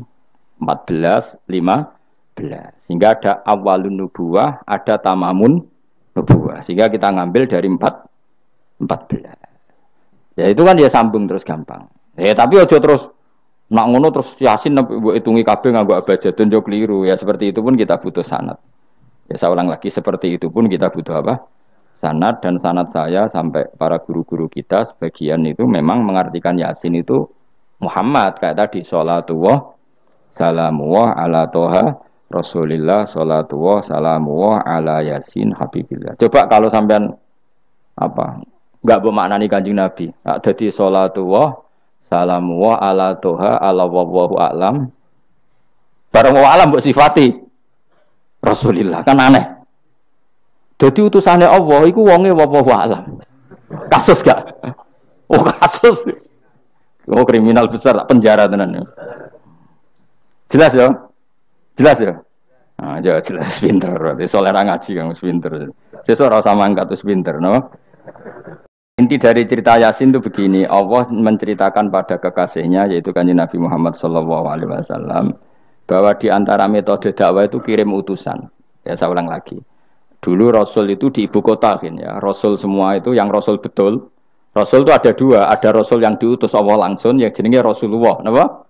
14 15. Sehingga ada awalun nubuwah, ada tamamun nubuwah. Sehingga kita ngambil dari 14. Ya itu kan dia sambung terus gampang. Tapi ojo terus nak ngono terus Yasin mbok hitungi kabeh nganggo abjadun yo keliru. Ya seperti itu pun kita butuh sanad. Ya saya ulang lagi seperti itu pun kita butuh apa? Sanad dan sanad saya sampai para guru-guru kita sebagian itu memang mengartikan Yasin itu Muhammad kayak tadi sholatullah salamullah ala Toha Rasulillah sholatullah salamullah ala Yasin Habibillah. Coba kalau sampean apa enggak bermaknani Kanjeng Nabi. Dadi sholatullah salamullah ala Toha ala wallahu a'lam. Barang wa alam mbok sifati Rasulillah kan aneh. Jadi utusannya Allah iku wonge wallahu a'lam. Kasus gak? Oh kasus. Oh kriminal besar penjara tenan. Jelas ya? Jelas ya? Nah, jelas pinter berarti. Soalnya ngaji yang pinter. Sesuk ora usah mangkat terus pinter, no? Inti dari cerita Yasin itu begini, Allah menceritakan pada kekasihnya yaitu Kanjeng Nabi Muhammad SAW bahwa di antara metode dakwah itu kirim utusan. Ya saya ulang lagi. Dulu Rasul itu di ibu kota kan ya. Rasul semua itu yang Rasul betul. Rasul itu ada dua, ada Rasul yang diutus Allah langsung yang jenenge Rasulullah, napa?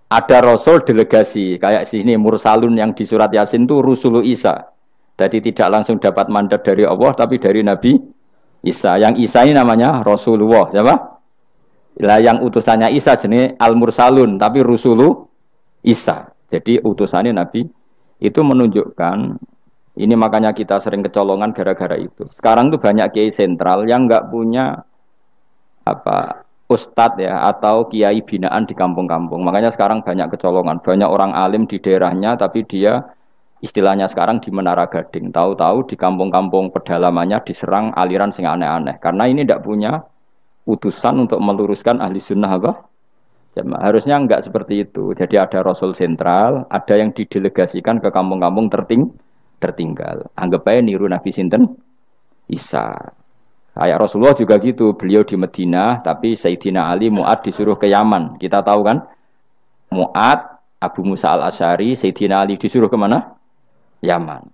Ada Rasul delegasi, kayak sini Mursalun yang di surat Yasin itu Rusulu Isa. Jadi tidak langsung dapat mandat dari Allah, tapi dari Nabi Isa. Yang Isa ini namanya Rasulullah, siapa? Lah yang utusannya Isa jenis Al-Mursalun, tapi Rusulu Isa. Jadi utusannya Nabi itu menunjukkan ini makanya kita sering kecolongan gara-gara itu. Sekarang tuh banyak kiai sentral yang nggak punya apa ustadz ya atau kiai binaan di kampung-kampung. Makanya sekarang banyak kecolongan, banyak orang alim di daerahnya tapi dia istilahnya sekarang di Menara Gading. Tahu-tahu di kampung-kampung pedalamannya diserang aliran sing aneh-aneh. Karena ini tidak punya utusan untuk meluruskan ahli sunnah apa? Jamaah. Harusnya enggak seperti itu. Jadi ada Rasul sentral, ada yang didelegasikan ke kampung-kampung tertinggal. Anggap aja niru Nabi Sinten Isa. Kayak Rasulullah juga gitu. Beliau di Madinah, tapi Sayyidina Ali Mu'ad disuruh ke Yaman. Kita tahu kan? Mu'ad, Abu Musa al-Asy'ari, Sayyidina Ali disuruh kemana? Yaman.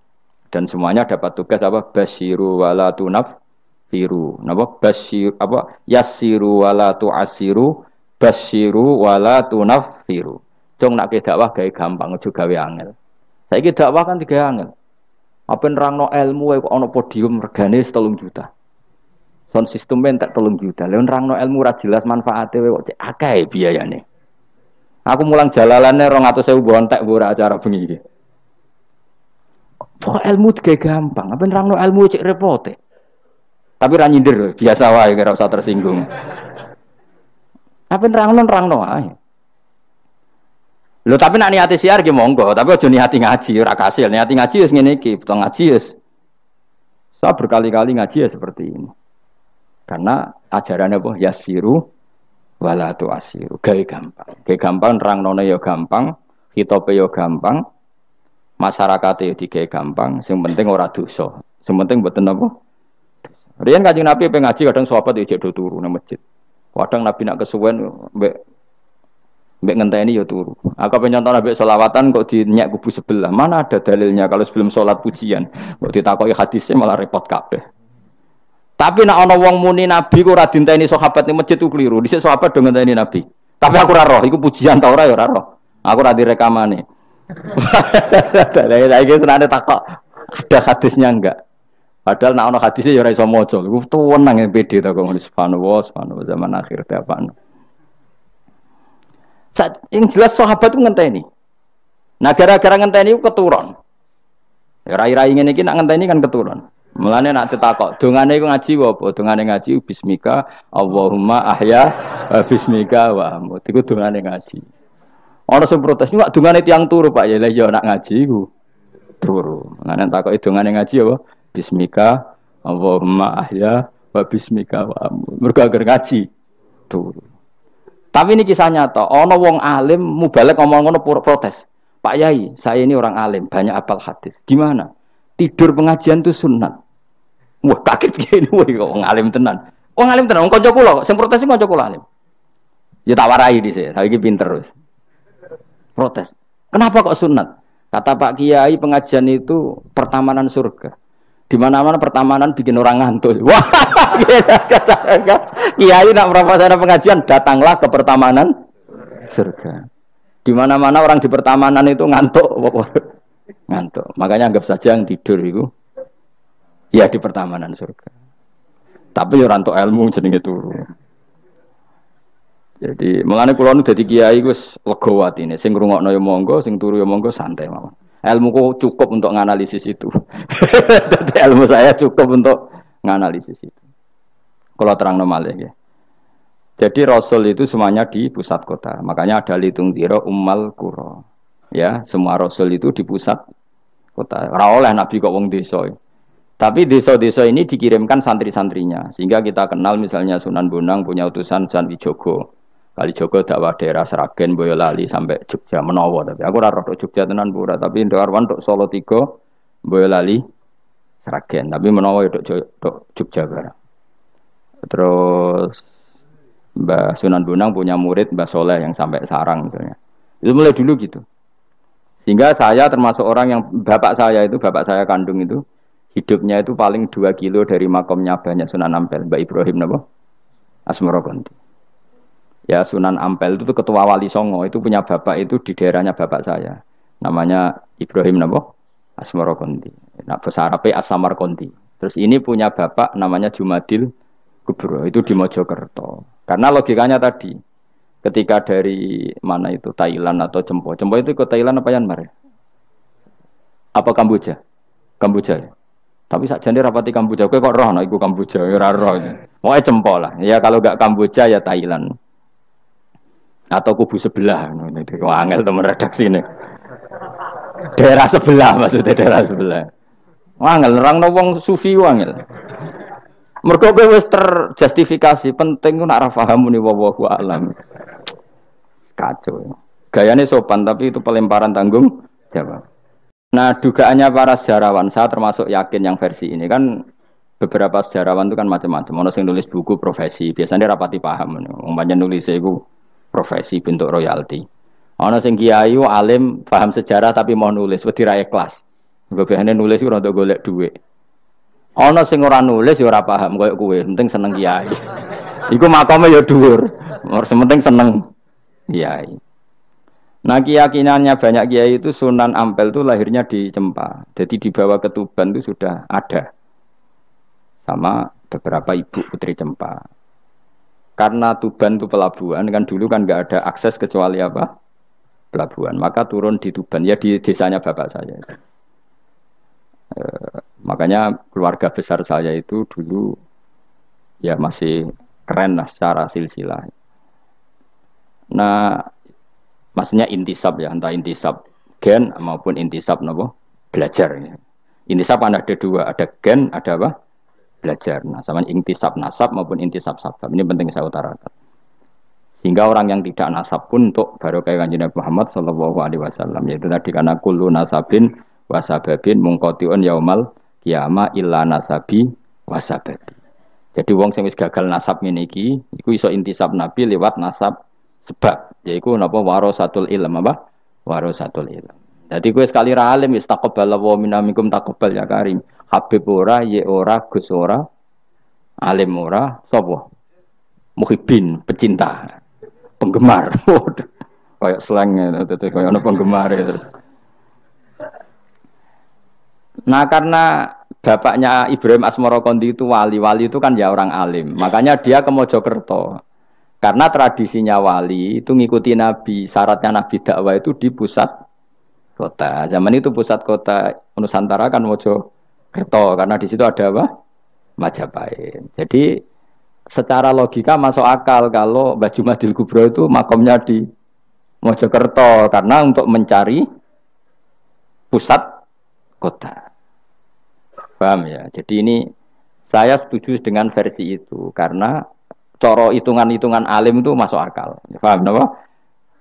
Dan semuanya dapat tugas apa? Basyiru wala tunaffiru. Napa? Basyir apa? Yassiru wala tu'assiru, basyiru wala tunaffiru. Jong nak dakwah gawe gampang aja gawe angel. Saiki dakwah kan tiga angel. Apa nerangno ilmu kok ana podium regane 3 juta. Sound system entek 3 juta. Lha nerangno ilmu ora jelas manfaate kok akeh biayane. Aku mulang jalalane 200.000 bontek ora acara bengi iki. Pokok ilmu juga gampang, apa nerangno ilmu cek repote. Tapi ra nyindir, biasa wae ora usah tersinggung. Apa nerangno ae. Lho tapi nak niati siar ki monggo, tapi aja niati ngaji, ora kasil. Niati ngaji wis ngene iki, butuh ngaji wis. Saya berkali-kali ngaji ya seperti ini. Karena ajarannya apa? Yasiru wala tu'asiru. Gawe gampang. Gawe gampang nerangnone ya gampang, hitope ya gampang. Masyarakat itu digawe gampang, sing penting ora dosa. Sing penting mboten apa? Riyen Kanjeng Nabi pengen ngaji kadang sahabat ijek do turu nang masjid. Kadang Nabi nak kesuwen mbek ngenteni ya turu. Aku pengen nyontoh mbek selawatan kok dinyak kubu sebelah. Mana ada dalilnya kalau sebelum sholat pujian. Kok ditakoki hadisnya malah repot kabeh. Tapi nak ana wong muni Nabi kok ora dinteni sahabat ning masjid ku keliru. Dhisik sahabat do ngenteni Nabi. Tapi aku ora roh, iku pujian ta ora ya ora roh. Aku ora direkamane. Lah iki senane takok ada hadisnya enggak? Padahal nek ana hadisnya ya ora iso maca. Iku tuwenang pede ta kok subhanallah zaman akhir ta apa. Yang jelas sahabat itu ngenteni. Nah gara-gara ngenteni itu keturun. Ya rai-rai ngene iki nak ngenteni kan keturun. Mulane nak ditakok, dongane iku ngaji apa? Dongane ngaji bismika Allahumma ahya bismika wa amut. Iku dongane ngaji. Ana sing protes, "Nek dongane tiyang turu, Pak." Ya iya nak ngaji iku turu. Mulane takoki dongane ngaji apa? Bismika Allahumma ahya wa bismika wa amut. Mergo agar ngaji turu. Tapi ini kisah nyata, ana wong alim mubalek ngomong ngono protes. Pak Yai, saya ini orang alim, banyak hafal hadis. Gimana? Tidur pengajian itu sunat. Wah, kaget gini, wah, wong alim tenan. Wong alim tenan, wong kanca kula, sing protes iki kanca kula alim. Ya tak warai dhisik, saiki pinter wis. Protes. Kenapa kok sunat? Kata Pak Kiai, pengajian itu pertamanan surga. Di mana-mana pertamanan bikin orang ngantuk. Wah, Kiai nak merasakan pengajian, datanglah ke pertamanan surga. Di mana-mana orang di pertamanan itu ngantuk. Ngantuk. Makanya anggap saja yang tidur itu ya di pertamanan surga. Tapi ya rantuk ilmu jenenge turu. Jadi mulane kula nu dadi kiai wis lega atine. Sing ngrungokno ya monggo, sing turu ya monggo santai mawon. Ilmuku cukup untuk menganalisis itu. Jadi ilmu saya cukup untuk menganalisis itu. Kalau terang malih ya. Jadi Rasul itu semuanya di pusat kota. Makanya ada litung tiro ummal qura. Ya, semua Rasul itu di pusat kota. Ora oleh Nabi kok wong desa. Tapi desa-desa ini dikirimkan santri-santrinya. Sehingga kita kenal misalnya Sunan Bonang punya utusan Sunan Wijogo. Kalijogo dakwah daerah Sragen, Boyolali sampai Jogja menawa. Tapi aku ora roh Jogja tenan pura, tapi Ndarwan tok Solo 3, Boyolali, Sragen. Tapi menawa ya tok Jogja barang. Terus Mbah Sunan Bonang punya murid Mbah Soleh yang sampai Sarang misalnya. Itu mulai dulu gitu. Sehingga saya termasuk orang yang bapak saya kandung itu hidupnya itu paling 2 kilo dari makomnya banyak Sunan Ampel, Mbak Ibrahim napa? Asmara Konti. Ya Sunan Ampel itu ketua wali Songo, itu punya bapak itu di daerahnya bapak saya. Namanya Ibrahim napa? Asmara Konti. Nah bahasa Arabnya As-Samar Konti. Terus ini punya bapak namanya Jumadil Kubro itu di Mojokerto. Karena logikanya tadi, ketika dari mana itu Thailand atau Cempo, Cempo itu ke Thailand apa Myanmar ya? Apa Kamboja? Kamboja ya. Tapi sakjane rapati Kamboja, kowe kok roh ana iku Kamboja ya ora roh. Pokoke Cempo lah. Ya kalau enggak Kamboja ya Thailand. Atau kubu sebelah. Wah, angel temen redaksi ini. Daerah sebelah maksudnya daerah sebelah. Wah, angel nerangno wong sufi angel. Mergo kowe wis terjustifikasi, penting ku nak ra paham muni wallahu alam. Kacau. Gayane sopan tapi itu pelemparan tanggung jawab. Nah, dugaannya para sejarawan, saya termasuk yakin yang versi ini kan beberapa sejarawan itu kan macam-macam. Ono sing nulis buku profesi, biasanya rapati paham. Umpamanya nulis itu profesi bentuk royalti. Ono sing kiai alim paham sejarah tapi mau nulis wedi ra ikhlas. Mergo biasane nulis iku untuk golek duit. Ono sing ora nulis ya ora paham koyo kowe, penting seneng kiai. Iku makome ya dhuwur. Penting seneng kiai. Nah keyakinannya banyak kiai itu Sunan Ampel itu lahirnya di Cempa. Jadi dibawa ke Tuban itu sudah ada. Sama beberapa ibu putri Cempa. Karena Tuban itu pelabuhan, kan dulu kan nggak ada akses kecuali apa? Pelabuhan. Maka turun di Tuban, ya di desanya bapak saya. Makanya keluarga besar saya itu dulu ya masih keren lah secara silsilah. Nah, maksudnya intisab ya, entah intisab gen maupun intisab apa? Belajar. Ya. Intisab ada dua, ada gen, ada apa? Belajar. Nah, sama intisab nasab maupun intisab sabab. Ini penting saya utarakan. Sehingga orang yang tidak nasab pun untuk barokah Kanjeng Nabi Muhammad sallallahu alaihi wasallam, yaitu tadi karena kullu nasabin wasababin mungqatiun yaumal qiyamah illa nasabi wasababi. Jadi wong sing wis gagal nasab ngene iki iku iso intisab Nabi lewat nasab sebab, yaitu napa warasatul ilm apa? Warasatul ilm. Jadi kowe sekali ra alim wis taqabbalallahu minna minkum taqabbal ya karim. Habib ora, ye ora, Gus ora, alim ora, sapa? Muhibbin, pecinta, penggemar. Kayak slang itu kayak ana penggemar itu. Nah, karena bapaknya Ibrahim Asmorokondi itu wali itu kan ya orang alim. Makanya dia ke Mojokerto. Karena tradisinya wali itu ngikuti Nabi, syaratnya Nabi dakwah itu di pusat kota. Zaman itu pusat kota Nusantara kan Mojokerto, karena di situ ada apa? Majapahit. Jadi secara logika masuk akal kalau Mbah Jumadil Kubro itu makomnya di Mojokerto karena untuk mencari pusat kota. Paham ya? Jadi ini saya setuju dengan versi itu karena coro hitungan-hitungan alim itu masuk akal. Paham napa?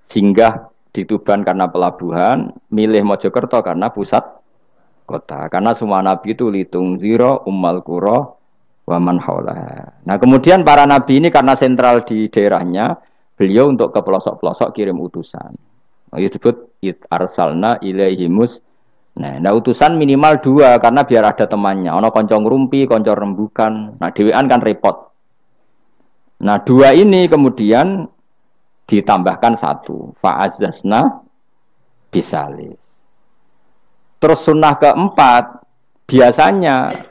Singgah di Tuban karena pelabuhan, milih Mojokerto karena pusat kota. Karena semua nabi itu litung ziro ummal qura wa man haulaha. Nah, kemudian para nabi ini karena sentral di daerahnya, beliau untuk ke pelosok-pelosok kirim utusan. Itu disebut arsalna ilaihimus. Nah, utusan minimal 2 karena biar ada temannya. Ono konco ngrumpi, konco rembukan. Nah, dhewean kan repot. Nah, 2 ini kemudian ditambahkan 1. Fa'azzazna bisalis. Terus sunnah keempat, biasanya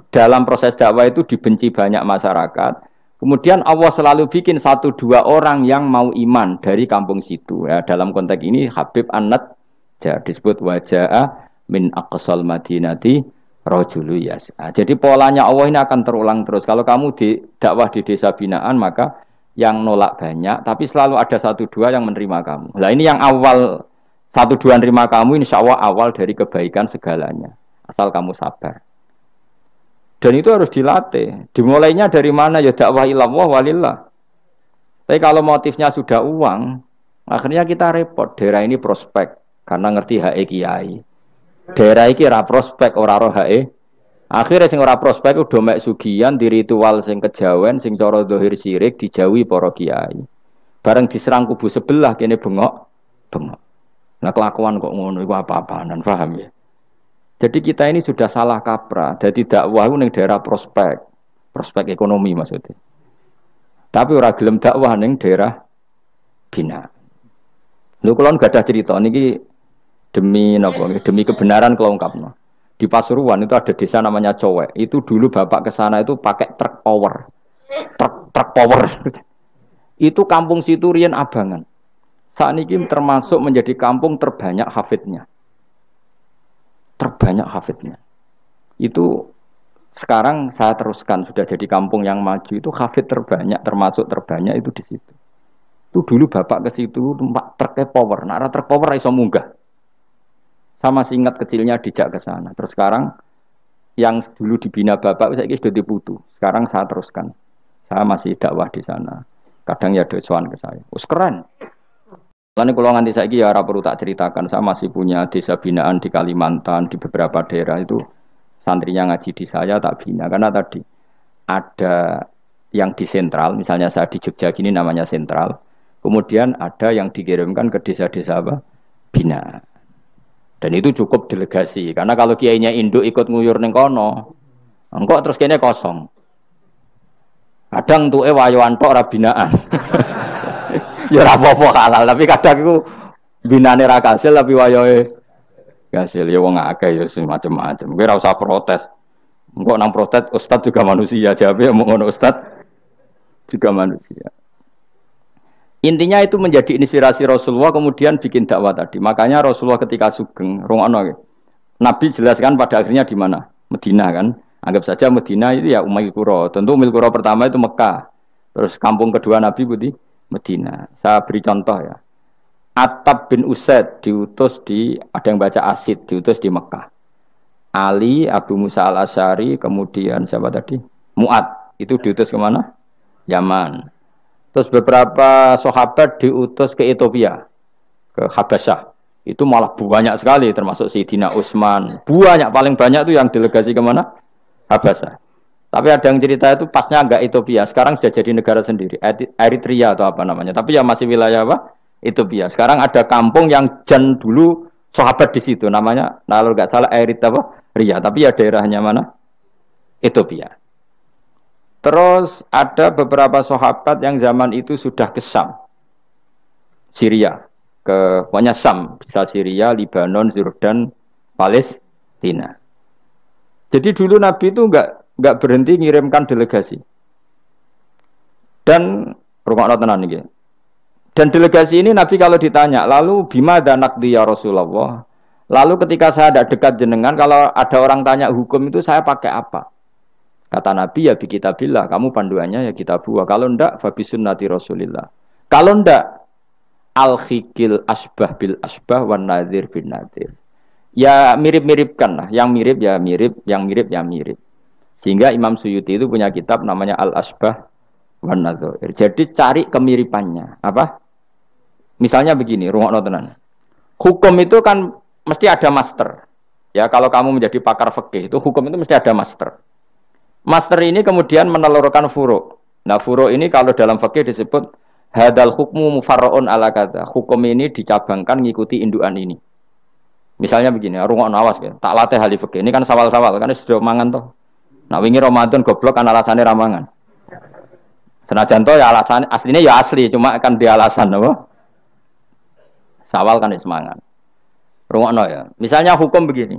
dalam proses dakwah itu dibenci banyak masyarakat. Kemudian Allah selalu bikin 1-2 orang yang mau iman dari kampung situ. Ya, dalam konteks ini Habib An-Nat disebut wajah min aqsal madinati rajulu yas'a. Jadi polanya Allah ini akan terulang terus. Kalau kamu di dakwah di desa binaan maka yang nolak banyak, tapi selalu ada 1-2 yang menerima kamu. Nah, ini yang awal 1-2 menerima kamu, insya Allah awal dari kebaikan segalanya. Asal kamu sabar. Dan itu harus dilatih. Dimulainya dari mana? Ya dakwah ilallah walillah. Tapi kalau motifnya sudah uang, akhirnya kita repot. Daerah ini prospek karena ngerti hak kiai. Daerah iki ora prospek, ora roh hae. Akhire sing ora prospek udah mek sugihan di ritual sing kejawen sing cara zahir sirik dijauhi para kiai. Bareng diserang kubu sebelah kene bengok. Nah kelakuan kok ngono iku apa-apaan, paham ya? Jadi kita ini sudah salah kaprah. Jadi dakwah ning daerah prospek ekonomi maksudnya. Tapi ora gelem dakwah ning daerah bina. Lho kula gak ada cerita niki demi napa? Demi kebenaran kalau ungkapno. Di Pasuruan itu ada desa namanya Cowek. Itu dulu bapak ke sana itu pakai truk power. truk power. Itu kampung situ riyen abangan. Saat ini termasuk menjadi kampung terbanyak hafidnya. Terbanyak hafidnya. Itu sekarang saya teruskan sudah jadi kampung yang maju itu hafid terbanyak termasuk terbanyak itu di situ. Itu dulu bapak ke situ tempat truk power. Nah, truk power iso munggah. Sama masih ingat kecilnya dijak ke sana. Terus sekarang yang dulu dibina bapak saya sudah diputu. Sekarang saya teruskan. Saya masih dakwah di sana. Kadang ya doawan ke saya. Us keren. Lalu kalau nganti saya ya ora perlu tak ceritakan. Saya masih punya desa binaan di Kalimantan di beberapa daerah itu santrinya ngaji di saya tak bina karena tadi ada yang di sentral. Misalnya saya di Jogja gini namanya sentral. Kemudian ada yang dikirimkan ke desa-desa apa? Bina. Dan itu cukup delegasi karena kalau kiainya induk ikut nguyur ning kono, engkau terus kene kosong. Kadang tuh wayoan tok ora binaan. Ya ora apa-apa halal, tapi kadang iku binane ra kasil tapi wayohe kasil ya wong akeh ya macam-macam. Kowe ora usah protes. Engkau nang protes ustaz juga manusia, jawabnya mau ngono ustaz juga manusia. Intinya itu menjadi inspirasi Rasulullah kemudian bikin dakwah tadi. Makanya Rasulullah ketika sugeng, rungono, Nabi jelaskan pada akhirnya di mana? Medina kan. Anggap saja Medina itu ya Umayyah Qura. Tentu Umayyah Qura pertama itu Mekah. Terus kampung kedua Nabi itu di Medina. Saya beri contoh ya. Attab bin Usaid diutus di, ada yang baca Asid, diutus di Mekah. Ali, Abu Musa al-Asy'ari, kemudian siapa tadi? Mu'ad, itu diutus kemana? Yaman. Terus beberapa sahabat diutus ke Ethiopia, ke Habasyah. Itu malah banyak sekali, termasuk Sayyidina Utsman. Banyak, paling banyak itu yang delegasi kemana? Habasyah. Tapi ada yang cerita itu pasnya enggak Ethiopia. Sekarang sudah jadi negara sendiri, Eritrea atau apa namanya. Tapi ya masih wilayah apa? Ethiopia. Sekarang ada kampung yang jan dulu sahabat di situ, namanya, kalau enggak salah Eritrea. Tapi ya daerahnya mana? Ethiopia. Terus ada beberapa sahabat yang zaman itu sudah ke Syam, Syria, ke pokoknya Syam, bisa Syria, Libanon, Yordan, Palestina. Jadi dulu Nabi itu enggak berhenti ngirimkan delegasi. Dan rumah tenan iki. Dan delegasi ini Nabi kalau ditanya, lalu bima danakdi ya Rasulullah. Lalu ketika saya ada dekat jenengan, kalau ada orang tanya hukum itu saya pakai apa? Kata Nabi ya bi kitabillah, kamu panduannya ya kitabullah. Kalau ndak fa bi sunnati Rasulillah. Kalau ndak al-khikil asbah bil asbah wan nadhir bin nadhir. Ya mirip-miripkan lah, yang mirip ya mirip, yang mirip ya mirip. Sehingga Imam Suyuti itu punya kitab namanya Al-Asbah wan Nadhir. Jadi cari kemiripannya. Apa? Misalnya begini, rungokno tenan. Hukum itu kan mesti ada master. Ya, kalau kamu menjadi pakar fikih itu hukum itu mesti ada master. Master ini kemudian menelurkan furu'. Nah, furu' ini kalau dalam fikih disebut hadal hukmu mufarra'un ala kata. Hukum ini dicabangkan ngikuti indukan ini. Misalnya begini, rungokno awas ya. Tak latih ahli fikih. Ini kan sawal-sawal, kan sudah mangan toh. Nah, wingi Ramadan goblok kan alasannya ramangan. Senajan toh ya alasan aslinya ya asli, cuma kan dia alasan apa? Sawal kan semangat. Rungokno ya. Misalnya hukum begini.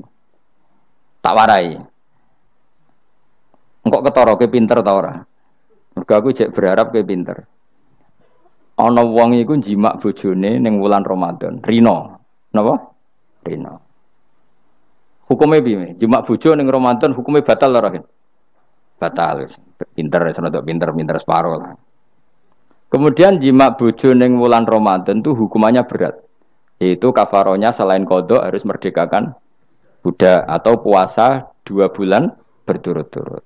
Tak warai. Engkau ketara kowe pinter ta ora? Mergo aku jek berharap kowe pinter. Ana wong iku njimak bojone ning wulan Ramadan, rina. Napa? Rina. Hukume piye? Njimak bojo ning Ramadan hukume batal ora? Batal. Pinter senodok pinter separo lah. Kemudian njimak bojo ning wulan Ramadan itu hukumannya berat. Yaitu kafaronya selain qada harus merdekakan budak atau puasa 2 bulan berturut-turut.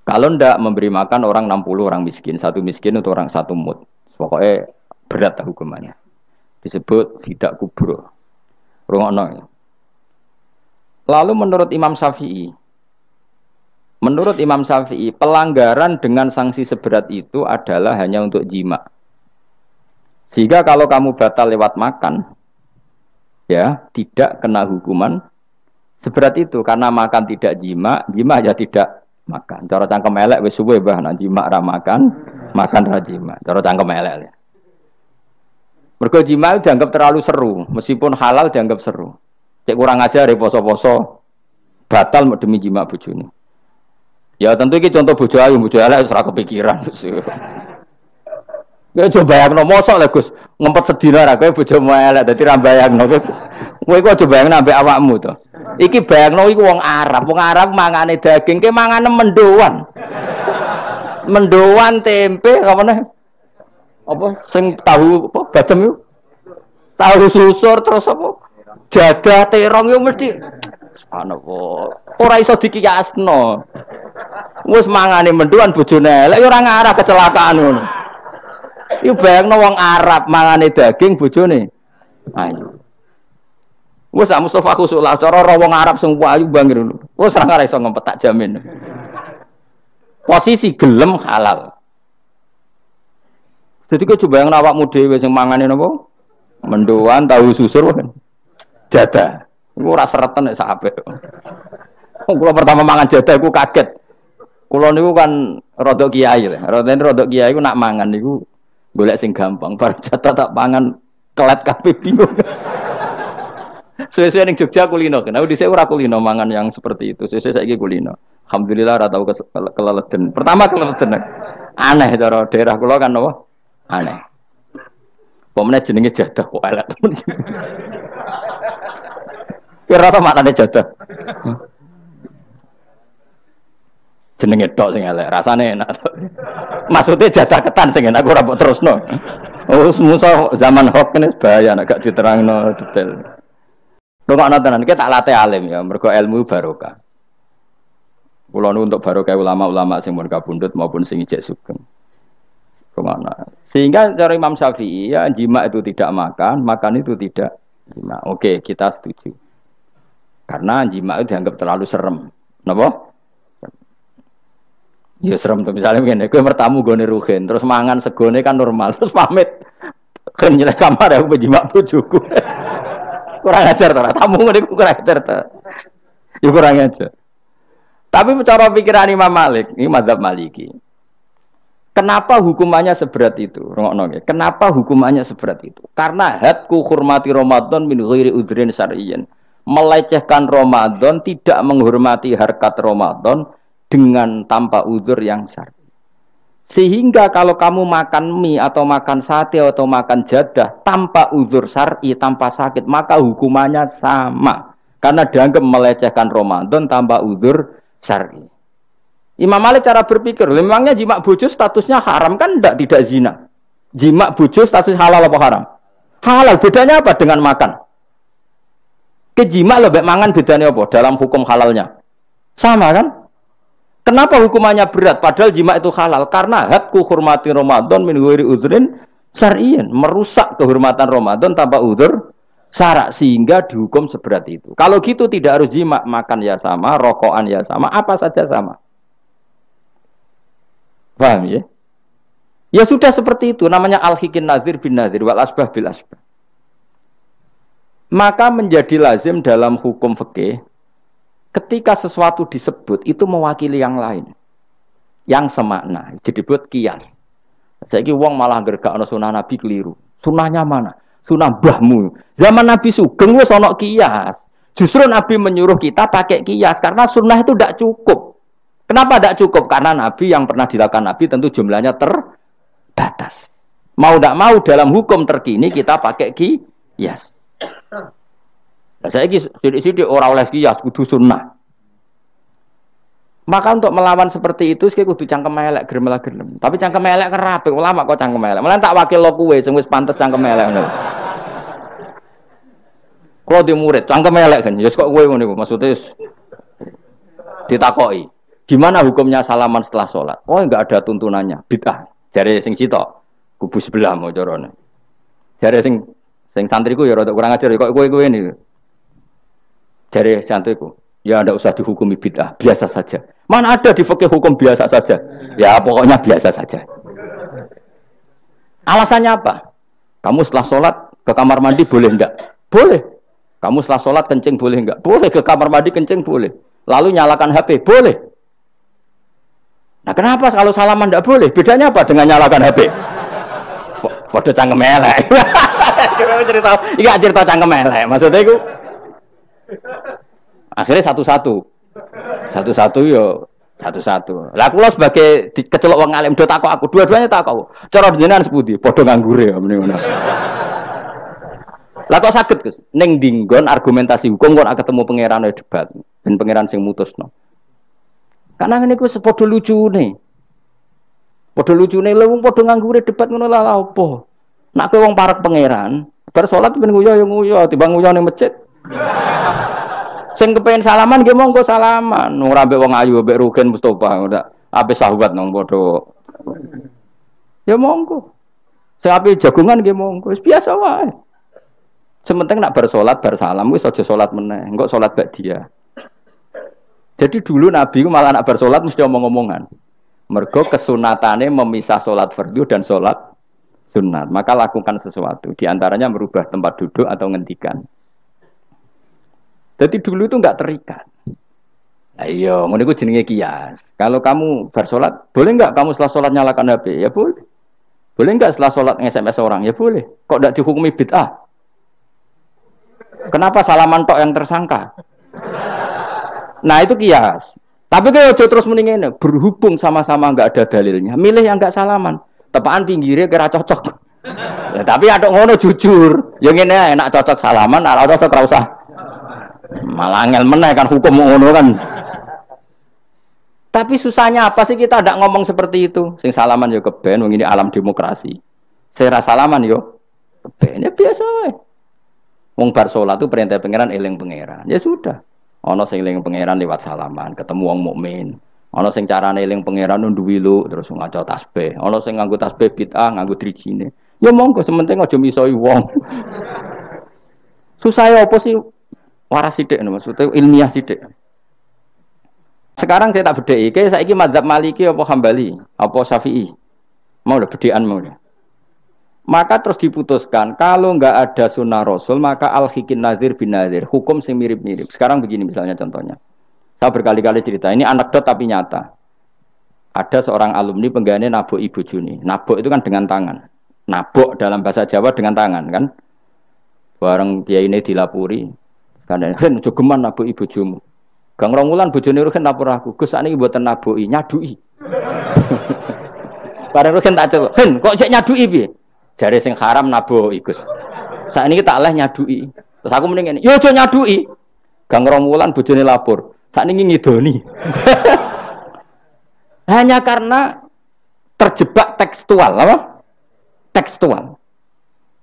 Kalau ndak memberi makan orang 60 orang miskin, satu miskin untuk orang satu mud. Pokoknya berat hukumannya. Disebut tidak kubro. Rungokno. Lalu menurut Imam Syafi'i, pelanggaran dengan sanksi seberat itu adalah hanya untuk jima. Sehingga kalau kamu batal lewat makan, ya tidak kena hukuman seberat itu karena makan tidak jima ya tidak makan. Cara cangkem elek wis suwe bah nang jima ra makan, makan ra jima. Cara cangkem elek. Mergo jima dianggap terlalu seru, meskipun halal dianggap seru. Cek kurang ajar poso-poso batal demi jima bojone. Ya tentu iki contoh bojo ayu, bojo elek wis ora kepikiran. Ya coba bayangno mosok lho Gus, ngempet sedina ra kowe bojomu elek dadi ra bayangno kowe kok coba bayangno ambek awakmu to. Iki bayangno iku wong Arab mangane daging ke mangane mendoan. Mendoan tempe apa meneh? Apa sing tahu apa badem iku? Tahu susur terus apa? Jadah terong yo mesti subhanallah. Ora iso dikiyasno. Wis mangane mendoan bojone elek ya ora ngarah kecelakaan ngono. Iku bayangno wong Arab mangane daging bojone ayu. Wes sak Mustofa khusuk lah cara wong Arab sing ayu bangir ngono. Wes ora ngarah iso ngempet tak jamin. Posisi gelem halal. Jadi kok coba yang awakmu dhewe sing mangane napa? Mendoan tahu susur kan. Jadah. Iku ora sereten nek sak apik. Kula pertama mangan jadah iku kaget. Kula niku kan rodok kiai lho. Rodok kiai iku nak mangan niku golek sing gampang. Bar jadah tak pangan kelet kabeh bingung. Suwe-suwe ning Jogja kulino. Kenapa dhisik ora kulino mangan yang seperti itu. Suwe-suwe saiki kulino. Alhamdulillah ora tau keleleden. Pertama keleleden. Aneh cara daerah kula kan apa? Aneh. Pomene jenenge jadah kok elek temen. Kira apa maknane jadah? Jenenge tok sing elek, rasane enak. Maksudnya jadah ketan sing enak ora mbok terusno. Oh, musuh zaman hoax ini bahaya nek gak diterangno detail. Rungokno tenan, iki tak latih alim ya, mergo ilmu barokah. Kula nu untuk barokah ulama-ulama sing mun kabundut maupun sing ijek sugeng. Kemana? Sehingga cara Imam Syafi'i ya jima itu tidak makan, makan itu tidak jima. Oke, kita setuju. Karena jima itu dianggap terlalu serem. Napa? Ya serem tuh misalnya begini, kowe bertamu gone rugen, terus mangan segone kan normal, terus pamit kan nyelek kamar aku berjima bojoku. Kurang ajar to, tamu ngene kurang ajar to. Ya kurang ajar. Tapi cara pikiran Imam Malik, ini mazhab Maliki. Kenapa hukumannya seberat itu? Kenapa hukumannya seberat itu? Karena hadku hurmati Ramadan min ghairi udhrin syar'iyyin. Melecehkan Ramadan, tidak menghormati harkat Ramadan dengan tanpa udzur yang syar'i. Sehingga kalau kamu makan mie atau makan sate atau makan jadah tanpa udzur syar'i, tanpa sakit, maka hukumannya sama. Karena dianggap melecehkan Ramadan tanpa udzur syar'i. Imam Malik cara berpikir, memangnya jima bojo statusnya haram kan tidak zina. Jima bojo status halal apa haram? Halal, bedanya apa dengan makan? Kejima lebih mangan bedanya apa dalam hukum halalnya? Sama kan? Kenapa hukumannya berat padahal jima itu halal? Karena hadku hurmati Ramadan min ghairi udzrin syar'iyyin, merusak kehormatan Ramadan tanpa udzur syara' sehingga dihukum seberat itu. Kalau gitu tidak harus jima, makan ya sama, rokokan ya sama, apa saja sama. Paham ya? Ya sudah seperti itu, namanya al-hikin nazir bin nazir wal asbah bil asbah. Maka menjadi lazim dalam hukum fikih ketika sesuatu disebut itu mewakili yang lain yang semakna, jadi buat kias. Saiki wong malah gergakno sunah Nabi keliru. Sunahnya mana? Sunah mbahmu. Zaman Nabi Sugeng wis ana kias. Justru Nabi menyuruh kita pakai kias karena sunnah itu tidak cukup. Kenapa tidak cukup? Karena Nabi yang pernah dilakukan Nabi tentu jumlahnya terbatas. Mau tidak mau dalam hukum terkini kita pakai kias. Nah, saya sidik orang oleh kias kudu sunnah. Maka untuk melawan seperti itu saya kudu cangkem elek gerem. Tapi cangkem elek kerapi ulama kok cangkem elek. Malah tak wakil lo kowe sing wis pantes cangkem elek ngono. Kalau di murid cangkem elek kan, ya kok kowe ngono iku maksudnya ditakoki. Gimana hukumnya salaman setelah sholat? Oh, enggak ada tuntunannya. Bid'ah. Jare sing cita kubu sebelah mau carane. Jare sing santriku ya rada kurang ajar kok kowe ini. Jare santriku, ya ndak usah dihukumi bid'ah, biasa saja. Mana ada di fikih hukum biasa saja? Ya pokoknya biasa saja. Alasannya apa? Kamu setelah sholat ke kamar mandi boleh enggak? Boleh. Kamu setelah sholat kencing boleh enggak? Boleh. Ke kamar mandi kencing boleh. Lalu nyalakan HP boleh. Nah kenapa kalau salaman tidak boleh? Bedanya apa dengan nyalakan HP? Waduh cangkem elek. Ini cerita cangkem elek. Maksudnya itu akhirnya satu-satu yo Satu-satu. Lah kula sebagai kecelok wong alim do takok aku, dua-duanya takok. Cara jenengan sepundi? Padha nganggure ya mrene ngono. Lah kok saged Gus ning dinggon argumentasi hukum kok ketemu pangeran debat ben pangeran sing mutusno. Karena ngene ku padha lucune. Padha lucune lha wong padha nganggure debat ngono lah apa? Nek kowe wong parek pangeran, bar salat ben nguyo ya nguyo timbang nguyo ning masjid. Sing kepengin salaman nggih monggo salaman. Ora mbek wong ayu mbek Rugen Mustofa ora ape sahabat nang padha. Ya monggo. Sing ape jagongan nggih monggo. Wis biasa wae. Sementing nak bar salat bar salam wis aja salat meneh. Engko salat bak dia. Jadi dulu Nabi ku malah nak bar salat mesti omong-omongan. Mergo kesunatane memisah salat fardu dan salat sunat. Maka lakukan sesuatu. Di antaranya merubah tempat duduk atau ngendikan. Jadi dulu itu enggak terikat. Ayo, ngono iku jenenge kias. Kalau kamu bersolat, boleh enggak kamu setelah solat nyalakan HP? Ya boleh. Boleh enggak setelah solat nge-SMS orang? Ya boleh. Kok enggak dihukumi bid'ah? Kenapa salaman tok yang tersangka? Nah, itu kias. Tapi kalau terus mendingin berhubung sama-sama enggak ada dalilnya, milih yang enggak salaman. Tepaan pinggirnya kira cocok. Ya, tapi ada ngono jujur. Yang ini enak cocok salaman, ora cocok ora usah. Malah angel meneh kan hukum ngono kan. Tapi susahnya apa sih kita tidak ngomong seperti itu? Sing salaman yo keben, wong ini alam demokrasi. Saya salaman yo keben ya biasa wae. Wong bar salat itu perintah pangeran eling pangeran. Ya sudah. Ana sing eling pangeran lewat salaman, ketemu wong mukmin. Ana sing carane eling pangeran nduwilu terus ngaca tasbih. Ana sing nganggo tasbih bid'ah, nganggo drijine. Ya monggo sementing aja misoi wong. Susah ya apa sih? Waras sithik maksudnya ilmiah sithik. Sekarang saya tak bedheki, kayak saiki mazhab Maliki apa Hambali, apa Syafi'i. Mau lah bedhekan mau. Maka terus diputuskan kalau enggak ada sunnah Rasul maka al-hikin nazir bin nazir, hukum sing mirip-mirip. Sekarang begini misalnya contohnya. Saya berkali-kali cerita, ini anekdot tapi nyata. Ada seorang alumni penggaweane nabok ibu Juni. Nabok itu kan dengan tangan. Nabok dalam bahasa Jawa dengan tangan kan. Bareng kiai ini dilapuri. Kandhane hen aja geman nabuk ibu bojomu. Gang rong wulan bojone Ruhen lapor aku, Gus sakniki mboten nabuki, nyaduki. Bareng Ruhen tak celuk, "Hen, kok cek nyaduki piye?" Jare sing haram nabuki, Gus. Sakniki tak leh nyaduki. Terus aku mending ngene, "Ya aja nyaduki." Gang rong wulan bojone lapor, sakniki ngidoni. Hanya karena terjebak tekstual, apa? Tekstual.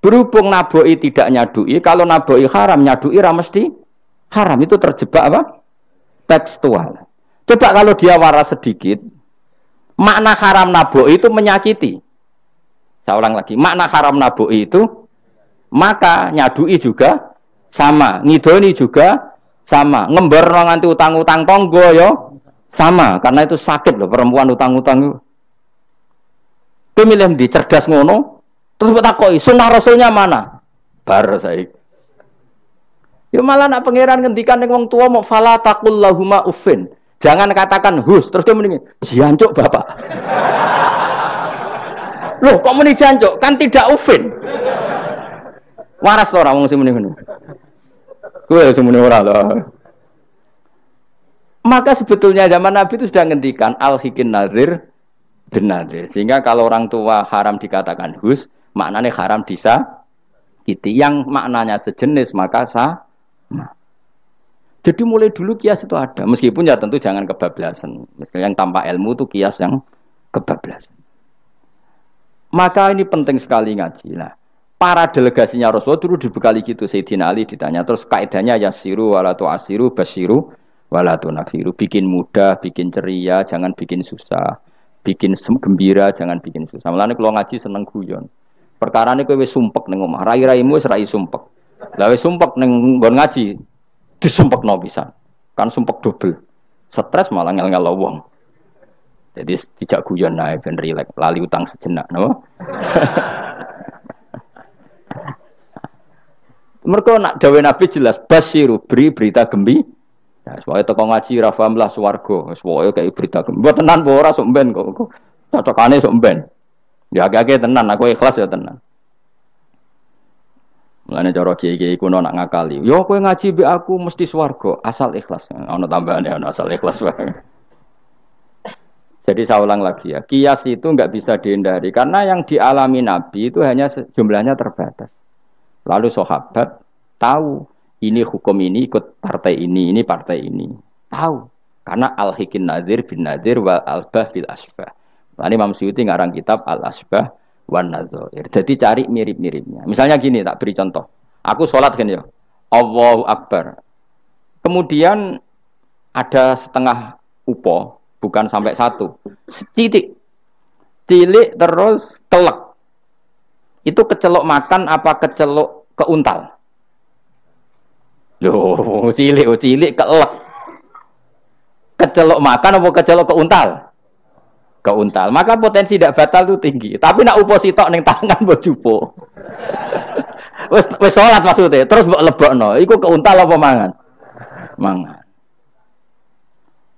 Berhubung naboi tidak nyadui, kalau naboi haram nyadui mesti haram, itu terjebak apa? Tekstual. Coba kalau dia waras sedikit, makna haram naboi itu menyakiti. Saya ulang lagi, makna haram naboi itu maka nyadui juga sama, ngidoni juga sama, ngember nganti utang-utang tonggo yo sama, karena itu sakit loh perempuan utang-utang. Pemilih di cerdas ngono. Terus bertakoi, sunnah rasulnya mana? Bar saiki. Ya malah nak pangeran ngendikan ning wong tua mau fala taqul lahuma uffin. Jangan katakan hus, terus dia mendingin jancuk bapak. Loh, kok muni jancuk? Kan tidak uffin. Waras to ora wong sing muni ngono. Kowe sing muni ora lho. Maka sebetulnya zaman Nabi itu sudah ngendikan al-hikin nazir benar. Sehingga kalau orang tua haram dikatakan hus, maknanya haram disakiti. Yang maknanya sejenis maka sama. Jadi mulai dulu kias itu ada. Meskipun ya tentu jangan kebablasan. Misalnya yang tanpa ilmu itu kias yang kebablasan. Maka ini penting sekali ngaji. Nah, para delegasinya Rasulullah dulu dibekali gitu. Sayyidina Ali ditanya. Terus kaidahnya yasiru walatu asiru basiru walatu nafiru. Bikin mudah, bikin ceria, jangan bikin susah. Bikin gembira, jangan bikin susah. Mulane kalau ngaji seneng guyon. Perkara ini kowe wis sumpek ning omah, rai-raimu wis rai sumpek. Lah wis sumpek ning nggon ngaji, disumpekno pisan. Kan sumpek dobel. Stres malah ngel-ngel wong. Jadi tidak guyon ae ben rileks, lali utang sejenak, napa? Mergo nak dawuh Nabi jelas basyiru beri berita gembira. Ya sebagai teko ngaji ra paham lah swarga, wis pokoke kaya berita gembira. Mboten tenan ora sok mben kok. Cocokane sok mben. Ya agak-agak tenan, aku ikhlas ya tenan. Mulane cara kiai-kiai kuno nak ngakali. Yo kowe ngaji mbek aku mesti swarga, asal ikhlas. Ana tambahane ana asal ikhlas wae. Jadi saya ulang lagi ya, kias itu nggak bisa dihindari karena yang dialami Nabi itu hanya jumlahnya terbatas. Lalu sahabat tahu ini hukum ini ikut partai ini partai ini. Tahu karena al-hikin nadir bin nadir wal albah bil asbah. Tadi Imam Suyuti ngarang kitab al asbah wan nadzair. Jadi cari mirip-miripnya. Misalnya gini, tak beri contoh. Aku sholat kan ya, Allahu Akbar. Kemudian ada setengah upo, bukan sampai satu, titik, cilik terus kelek. Itu kecelok makan apa kecelok keuntal? Loh, cilik kelek. Kecelok makan apa kecelok keuntal? Keuntal. Maka potensi tidak batal itu tinggi. Tapi nak upo sitok ning tangan mbok jupo. Wis salat maksudnya, terus mbok lebokno. Iku keuntal apa mangan? Mangan.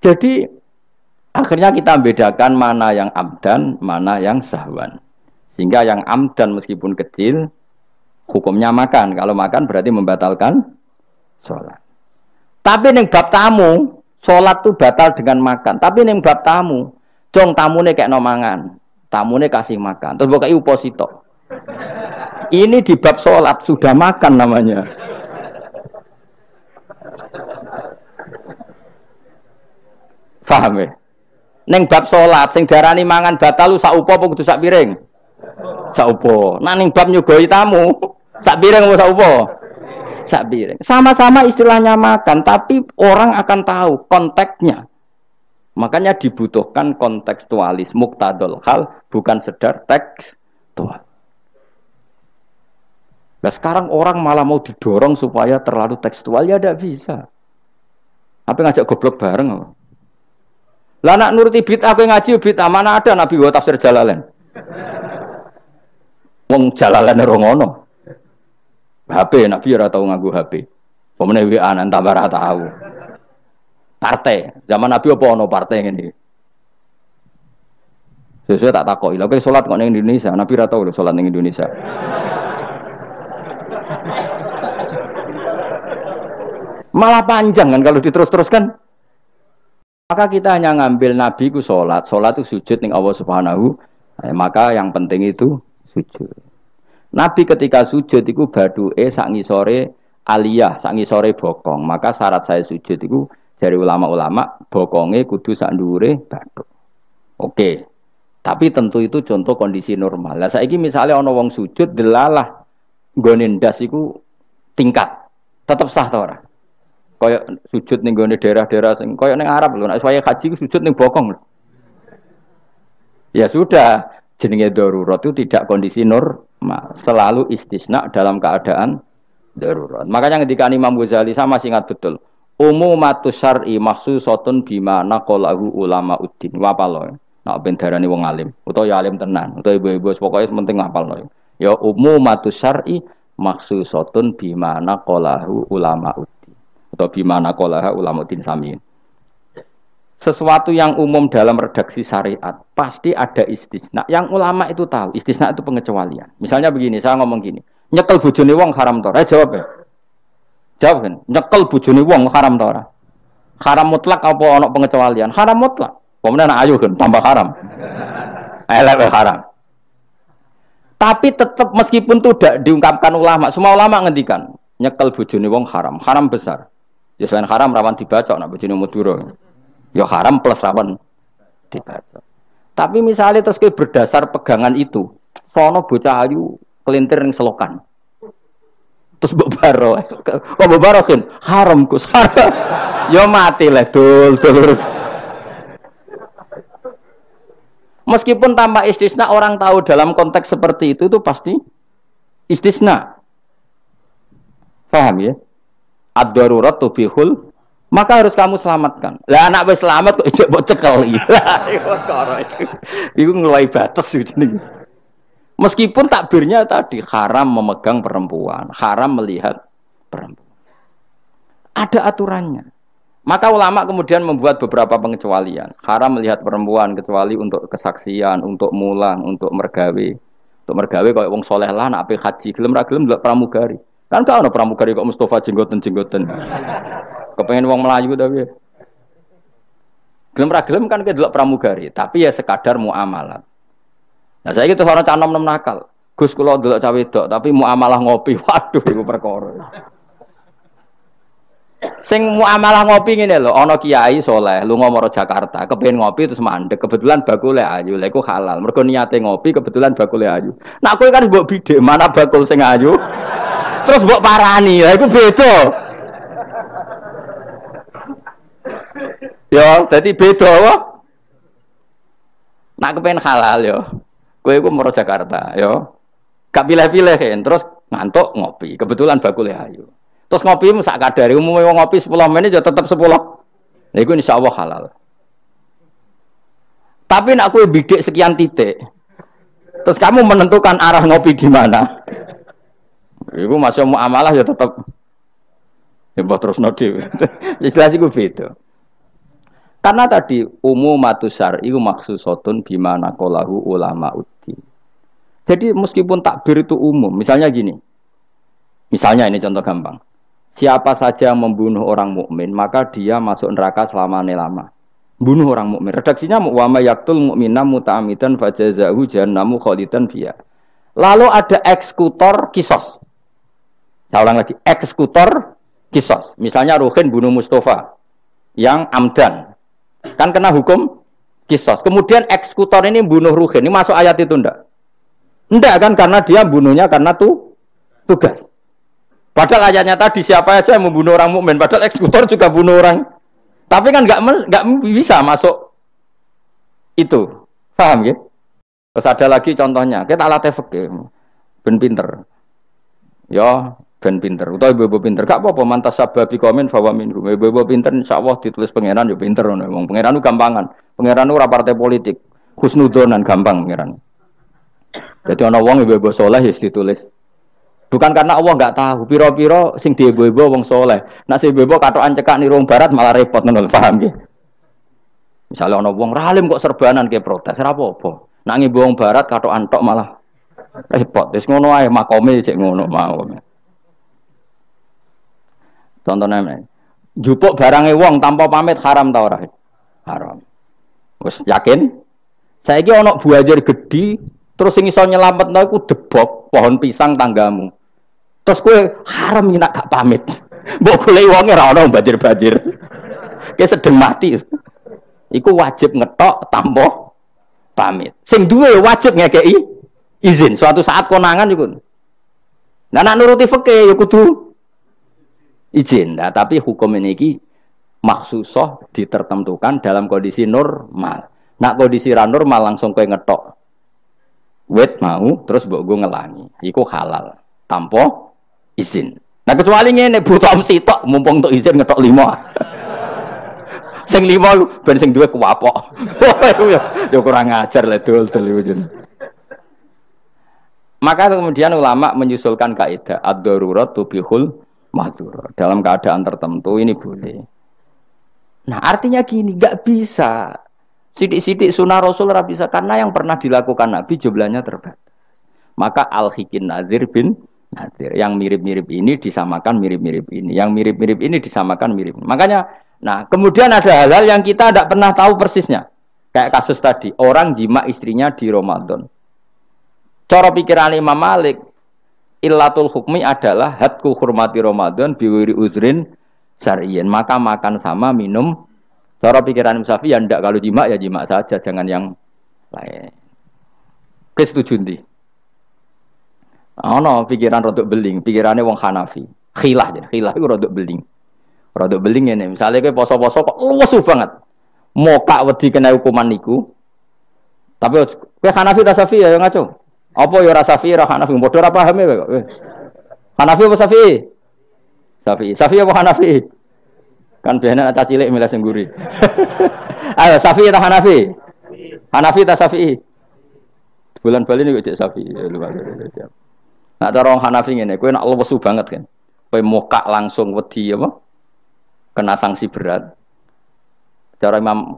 Jadi akhirnya kita bedakan mana yang amdan, mana yang sahwan. Sehingga yang amdan meskipun kecil, hukumnya makan. Kalau makan berarti membatalkan sholat. Tapi ning bab tamu, sholat itu batal dengan makan. Tapi ning bab tamu, jong tamune kayak no mangan, tamune kasih makan. Terus bukai uposito. Ini di bab sholat sudah makan namanya. Paham ya? Ning bab sholat, sing darani mangan batal lu sak upo apa kudu sak piring? Sak upo. Nah ning bab nyugoi tamu, sak piring apa sak upo? Sak piring. Sama-sama istilahnya makan, tapi orang akan tahu konteksnya. Makanya dibutuhkan kontekstualis muktadul hal, bukan sedar tekstual. Nah sekarang orang malah mau didorong supaya terlalu tekstual, ya tidak bisa. Apa ngajak goblok bareng apa? Lah nak nuruti bid'ah kowe ngaji bid'ah, mana ada Nabi wa tafsir Jalalain. Wong Jalalain ora ngono. HP Nabi ora tau nganggo HP. Pemene WA nang tambah ora tau. Partai, zaman Nabi apa ono partai ngene. Sesuai tak takoki. Lha kowe salat kok ning Indonesia, Nabi ora tau lho salat ning Indonesia. Malah panjang kan kalau diterus-teruskan. Maka kita hanya ngambil Nabi ku sholat itu sujud ning Allah Subhanahu. Maka yang penting itu sujud. Nabi ketika sujud itu baduke sak ngisore aliyah, sak ngisore bokong. Maka syarat saya sujud itu dari ulama-ulama bokonge kudu sak ndhuure bathuk. Oke. Tapi tentu itu contoh kondisi normal. Lah saiki misalnya ana wong sujud delalah nggone ndas iku tingkat. Tetep sah ta ora? Kayak sujud ning gone daerah-daerah sing kayak ning Arab lho, nek saya haji ku sujud ning bokong lho. Ya sudah, jenenge darurat itu tidak kondisi normal, selalu istisna dalam keadaan darurat. Makanya ketika Imam Ghazali sama masih ingat betul. Umumatus syar'i makhsusatun bima naqalahu ulama uddin. Wapalo. Nek ben darani wong alim, utawa ya alim tenan, utawa ibu-ibu pokoke penting ngapalno. Ya umumatus syar'i makhsusatun bima naqalahu ulama uddin. Atau bimana kolaha ulama din samin. Sesuatu yang umum dalam redaksi syariat pasti ada istisna. Yang ulama itu tahu, istisna itu pengecualian. Misalnya begini, saya ngomong gini, nyekel bojone wong haram ta ora? Jawab ya. Jawab kan, nyekel bojone wong haram ta ora? Haram mutlak apa ana pengecualian? Haram mutlak. Pemenang ayu kan tambah haram. Elek haram. Tapi tetap meskipun itu tidak diungkapkan ulama, semua ulama ngendikan nyekel bojone wong haram, haram besar. Ya selain haram rawan dibaca nak bojone Madura. Ya haram plus rawan dibaca. Tapi misalnya terus kowe berdasar pegangan itu, sono bocah ayu kelintir ning selokan. Terus mbok baro. Kok mbok baro kan haram Gus. Ya mati lah dul. Meskipun tanpa istisna orang tahu dalam konteks seperti itu pasti istisna. Paham ya? Ad-darurat tubihul, maka harus kamu selamatkan. Lah anak wis selamat kok ijek mbok cekel iki. Iku ngeluai batas jenenge. Meskipun takbirnya tadi haram memegang perempuan, haram melihat perempuan. Ada aturannya. Maka ulama kemudian membuat beberapa pengecualian. Haram melihat perempuan kecuali untuk kesaksian, untuk mulang, untuk mergawe. Untuk mergawe kaya wong saleh lah nek ape haji, gelem ra gelem ndelok pramugari. Kan gak ada pramugari kok Mustafa jenggoten-jenggoten. Kepengen wong Melayu tapi. Gelem ra gelem kan kedelok pramugari, tapi ya sekadar muamalah. Nah, saya gitu ana cah nom-nom nakal. Gus kula delok cah wedok, tapi muamalah ngopi. Waduh iku perkara. Sing muamalah ngopi ngene lho, ana kiai saleh lunga maro Jakarta, kepengin ngopi terus mandek, kebetulan bakule ayu. Lha iku halal. Mergo niate ngopi kebetulan bakule ayu. Nak kowe kan mbok bidhe, mana bakul sing ayu? Terus mbok parani. Lah iku beda. Ya, dadi beda wae. Nak kepen halal ya. Kowe iku maro Jakarta ya. Gak pilih-pilih kan, terus ngantuk ngopi. Kebetulan bakule ayu. Terus ngopi sak kadare, umumnya ngopi 10 menit ya tetap 10. Nah iku insyaallah halal. Tapi nak kowe bidik sekian titik. Terus kamu menentukan arah ngopi di mana. Iku masih muamalah ya tetap ya terus nodi. Jelas iku beda. Karena tadi umumatus syar'i iku maksusatun bimana qalahu ulama uddin. Jadi meskipun takbir itu umum, misalnya gini. Misalnya ini contoh gampang. Siapa saja yang membunuh orang mukmin, maka dia masuk neraka selama-lama. Bunuh orang mukmin. Redaksinya wa may yaqtul mu'mina muta'ammidan fajazahu jahannamu khalidan fiha. Lalu ada eksekutor kisos. Saya ulang lagi, eksekutor kisos. Misalnya Ruhin bunuh Mustafa yang amdan. Kan kena hukum kisos. Kemudian eksekutor ini bunuh Ruhin. Ini masuk ayat itu enggak? Enggak kan, karena dia bunuhnya karena tugas. Padahal ayatnya tadi siapa aja yang membunuh orang mukmin, padahal eksekutor juga bunuh orang. Tapi kan enggak bisa masuk itu. Paham ya? Terus ada lagi contohnya, kita alat fikih. Ben pinter. Ya, ben pinter. Utawa ibu pinter. Gak apa-apa mantas sababi komen bahwa minhum. Ibu pinter insyaallah ditulis pangeran yo pinter ngono. Wong pangeran ku gampangan. Pangeran ora partai politik. Husnudonan gampang pangeran. Jadi ana wong ibu saleh wis ditulis. Bukan karena Allah enggak tahu, piro-piro sing diibu-ibu wong saleh. Nek sing ibu katokan cekak niru wong barat malah repot ngono, paham nggih? Misale ana wong ralim kok serbanan ke protes, ora apa-apa. Nek ngibu wong barat katokan tok malah repot. Wis ngono ae makome cek ngono mau. Contohnya, jupuk barange wong tanpa pamit haram ta ora? Haram. Wis yakin? Saiki ana buajar gedhi terus sing iso nyelametno iku debok pohon pisang tanggamu. Terus kowe haram nek gak pamit. Mbok goleki wonge ora ana banjir-banjir. Ki sedeng mati. Iku wajib ngetok tanpa pamit. Sing duwe wajib ngekeki izin. Suatu saat konangan iku. Nah nek nuruti fikih ya kudu izin. Nah, tapi hukum ini maksusah ditertentukan dalam kondisi normal. Nak kondisi ra normal langsung kowe ngetok wet mau terus mbok go ngelangi. Iku halal tanpa izin. Nah kecuali ngene butuh sitok mumpung untuk izin ngetok 5. Sing 5 ben sing duwe kuwapok. Ya kurang ajar le dul-dul. Maka kemudian ulama menyusulkan kaidah ad-darurat tubihul mahdzur. Dalam keadaan tertentu ini boleh. Nah, artinya gini, enggak bisa. Sidik-sidik sunah Rasul ora bisa karena yang pernah dilakukan Nabi jumlahnya terbatas. Maka al-hikin nazir bin nazir. Yang mirip-mirip ini disamakan mirip-mirip ini. Yang mirip-mirip ini disamakan mirip. Makanya, nah kemudian ada hal-hal yang kita tidak pernah tahu persisnya. Kayak kasus tadi, orang jima istrinya di Ramadan. Cara pikiran Imam Malik, illatul hukmi adalah hadku hurmati Ramadan biwiri uzrin syar'iyyin. Maka makan sama minum. Cara pikiran Imam Syafi'i ya ndak, kalau jima ya jima saja, jangan yang lain. Kesetuju ndi? Ono pikiran rodok beling, pikirannya wong Hanafi. Khilah iku rodok beling. Rodok beling ngene, misale kowe poso-poso kok luwes banget. Mokak wedi kena hukuman niku. Tapi kowe Hanafi ta Syafi'i ya ngaco. Apa ya ora Syafi'i ora Hanafi, padha ora paham ya kok. Hanafi apa Syafi'i? Syafi'i apa Hanafi? Kan biasanya anak cilik milih sengguri. Ayo Syafi'i atau Hanafi? Hanafi atau Syafi'i? Bulan Bali ini cek Syafi'i. Nah cara orang Hanafi ini, kue nak lesu banget kan? Kue mokak langsung wedi apa? Kena sanksi berat. Cara Imam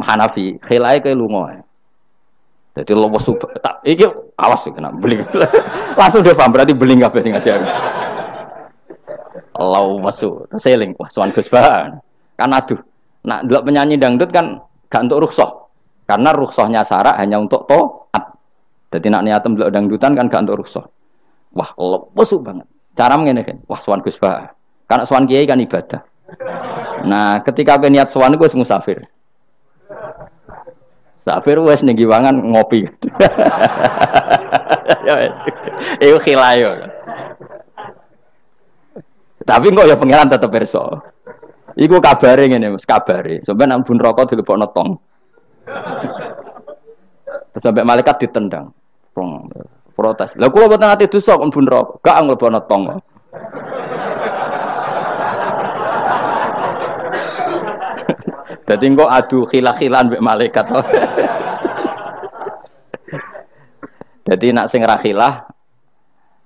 Hanafi, khilai kue lungo. Jadi lesu tak. Iki awas kena beling. Langsung dia paham berarti beling kabeh sing ngajar. Allah wasu, seling, wah soan Gus Bahan. Kan aduh, nak delok penyanyi dangdut kan gak untuk rukhsah. Karena rukhsahnya syarak hanya untuk taat. Jadi nak niatem delok dangdutan kan gak untuk rukhsah. Wah, lemes banget. Cara ngene kan. Wah, sowan Gus Bah. Karena sowan kiai kan ibadah. Nah, ketika kowe niat sowan iku wis musafir. Musafir wis ning giwangan ngopi. Ya wis. Iku khilayo. Tapi kok ya pangeran tetep pirsa. Iku kabare ngene, Mas, kabare. Sampeyan nang bun rokok dilebokno tong. Sampai malaikat ditendang. Protes. Lah kula mboten ate dosa kon bun rokok. Gak nglebokno tong. Dadi engko adu khilaf-khilan mbek malaikat. Dadi nak sing ra khilaf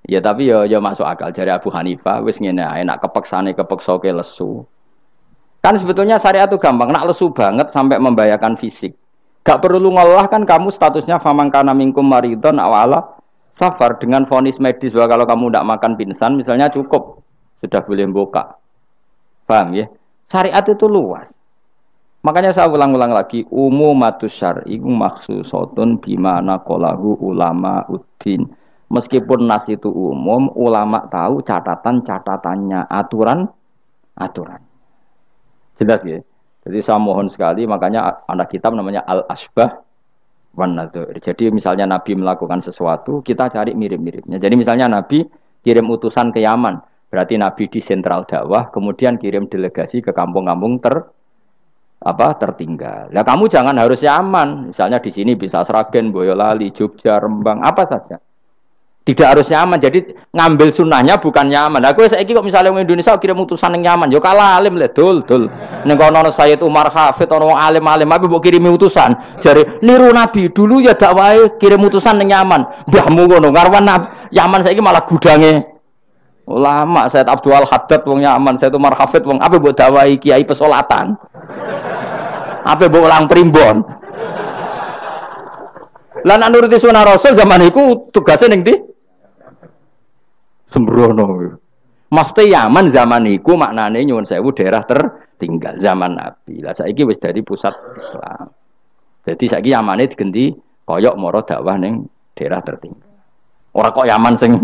ya tapi ya masuk akal dari Abu Hanifah wis ngene ae nak kepeksane kepeksoke lesu. Kan sebetulnya syariat itu gampang, nak lesu banget sampai membahayakan fisik. Gak perlu ngolah kan kamu statusnya famangkana minkum maridon awala safar dengan vonis medis bahwa kalau kamu tidak makan pingsan misalnya cukup sudah boleh buka. Paham ya? Syariat itu luas. Makanya saya ulang-ulang lagi umumatus syar'i maksusotun bimana qalahu ulama uddin. Meskipun nas itu umum, ulama tahu catatan-catatannya, aturan. Jelas ya. Jadi saya mohon sekali, makanya anak kitab namanya Al-Asbah wan Nadzair. Jadi misalnya Nabi melakukan sesuatu, kita cari mirip-miripnya. Jadi misalnya Nabi kirim utusan ke Yaman, berarti Nabi di sentral dakwah, kemudian kirim delegasi ke kampung-kampung tertinggal. Nah kamu jangan harus Yaman. Misalnya di sini bisa Sragen, Boyolali, Jogja, Rembang, apa saja. Tidak harus Yaman, jadi ngambil sunnahnya bukan Yaman. Aku saiki kok misalnya orang Indonesia kirim utusan yang Yaman, yo kalah alim le dul. Ning kono Sayyid Umar Hafid ono alim-alim tapi mbok kirimi utusan. Jare niru Nabi dulu ya dakwahe kirim utusan ning Yaman. Mbahmu ngono karwan Yaman saiki malah gudange ulama. Sayyid Abdul Haddad wong Yaman, Sayyid Umar Hafid wong apa mbok dakwahi kiai pesolatan. Apa mbok ulang primbon. Lan nuruti sunah Rasul zaman iku tugasnya ning ndi? Sembrono. Maksudnya Yaman zaman iku maknane nyuwun sewu daerah tertinggal zaman Nabi. Lah saiki wis dari pusat Islam. Jadi saiki Yamane digenti koyok moro dakwah ning daerah tertinggal. Ora kok Yaman sing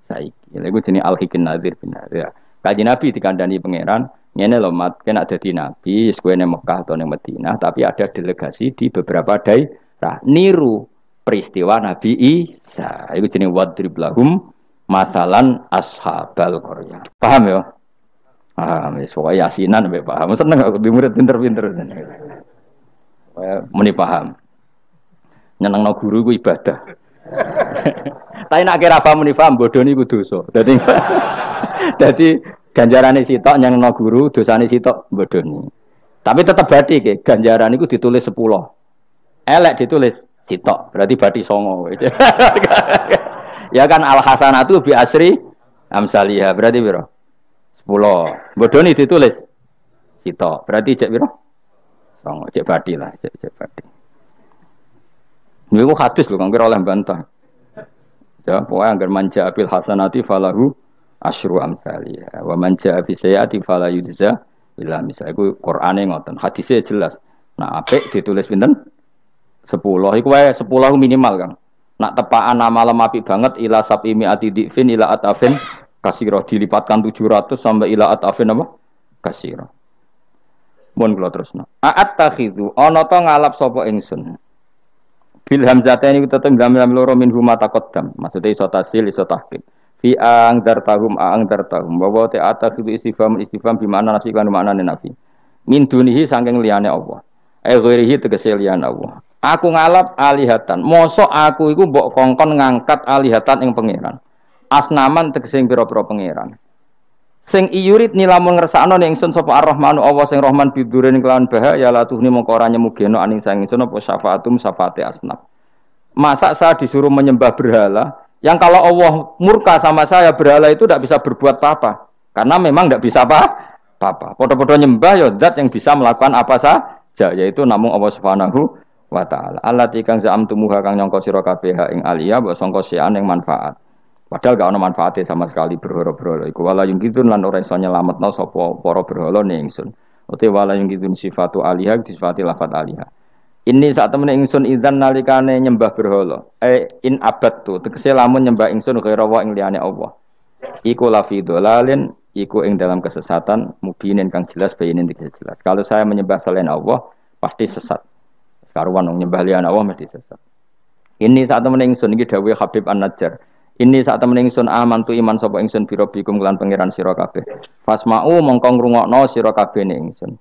saiki. Lha iku jenenge Al-Hikin Nadir bin Nadir. Kanjeng Nabi dikandani pangeran, ngene lho mat, kena dadi nabi, wis kowe ning Mekah atau ning Madinah, tapi ada delegasi di beberapa daerah niru peristiwa Nabi Isa. Iku jenenge wadrib lahum masalan ashabal qaryah. Paham ya? Paham wis pokoke yasinan mbek paham. Seneng aku di murid pinter-pinter seneng. Muni paham. Nyenengno guru ku ibadah. Tapi nek kira paham muni paham bodoni ku dosa. Dadi ganjarane sitok nyenengno guru, dosane sitok bodoni. Tapi tetep bati ke ganjaran iku ditulis 10. Elek ditulis sitok, berarti bati 9. Ya kan al hasanatu bi asri amsalihah berarti piro? 10. Bodoni ditulis sitok. Berarti cek piro? 9. Cek badi lah, cek badi. Niku hadis lho kang kira oleh bantah. Ya, pokoke anggar manja bil hasanati falahu asyru amsalihah. Wa manja bi sayyiati fala yujza illa misal. Iku Qur'ane ngoten. Hadise jelas. Nah, apik ditulis pinten? 10. Iku wae 10 minimal, Kang. Nak tepaan malam apik banget ila sabimi atidifin ila atafin kasiro dilipatkan 700 sampai ila atafin apa? Kasiro. Mun kula terusno. A'attakhidhu ana ta ngalap sapa ingsun. Bil hamzataini tetep lam loro min huma taqaddam. Maksude iso tasil iso tahqiq. Fi ang dartahum wa ta attakhidhu istifham bi makna nafi kan maknane nafi. Min dunihi saking liyane Allah. Ghairihi tegese liyane Allah. Aku ngalap alihatan. Mosok aku iku mbok kongkon ngangkat alihatan ing pangeran. Asnaman tegese pira-pira pangeran. Sing iyurit nilamun ngersakno ning ingsun sapa Ar-Rahmanu Allah sing Rahman bidurin kelawan bahaya la tuhni mongko ora nyemugeno aning sang ingsun apa syafaatum syafaate asnaf. Masa saya disuruh menyembah berhala yang kalau Allah murka sama saya berhala itu tidak bisa berbuat apa-apa. Karena memang tidak bisa apa-apa. Podo-podo nyembah ya zat yang bisa melakukan apa saja yaitu namung Allah Subhanahu wa ta'ala. Allah tikang za'amtumuha kang nyangka sira kabeh ing aliyah mbok sangka sian ing manfaat. Padahal gak ana manfaate sama sekali berhala-berhala iku wala yungkitun lan ora iso nyelametno sapa para berhala ning ingsun. Uti wala yang gitu sifatu alihah disifati lafat alihah. Ini saat temen ingsun idzan nalikane nyembah berhala. In abad tu tegese lamun nyembah ingsun ghaira wa ing liyane Allah. Iku lafi dolalin, iku ing dalam kesesatan mubinin kang jelas bayinin tidak jelas. Kalau saya menyembah selain Allah pasti sesat. Karuan nyembah liyane Allah mesti sesat. Ini saat temen ingsun iki dawuh Habib An-Najjar. Ini saat temen ingsun amantu iman sapa ingsun bi rabbikum lan pangeran sira kabeh. Fasma'u mongko ngrungokno sira kabeh ning ingsun.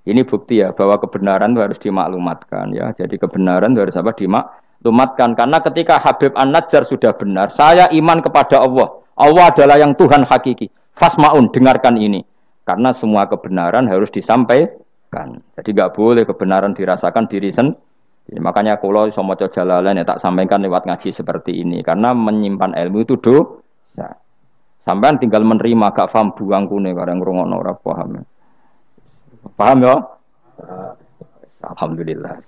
Ini bukti ya bahwa kebenaran itu harus dimaklumatkan ya. Jadi kebenaran itu harus apa? Dimaklumatkan karena ketika Habib An-Najjar sudah benar, saya iman kepada Allah. Allah adalah yang Tuhan hakiki. Fasmaun, dengarkan ini. Karena semua kebenaran harus disampaikan. Jadi enggak boleh kebenaran dirasakan diri sendiri. Makanya kalau iso maca Jalalain ya tak sampaikan lewat ngaji seperti ini karena menyimpan ilmu itu dosa. Sampean tinggal menerima gak paham buangkune kareng ngrungokno ora paham. Paham ya? Alhamdulillah.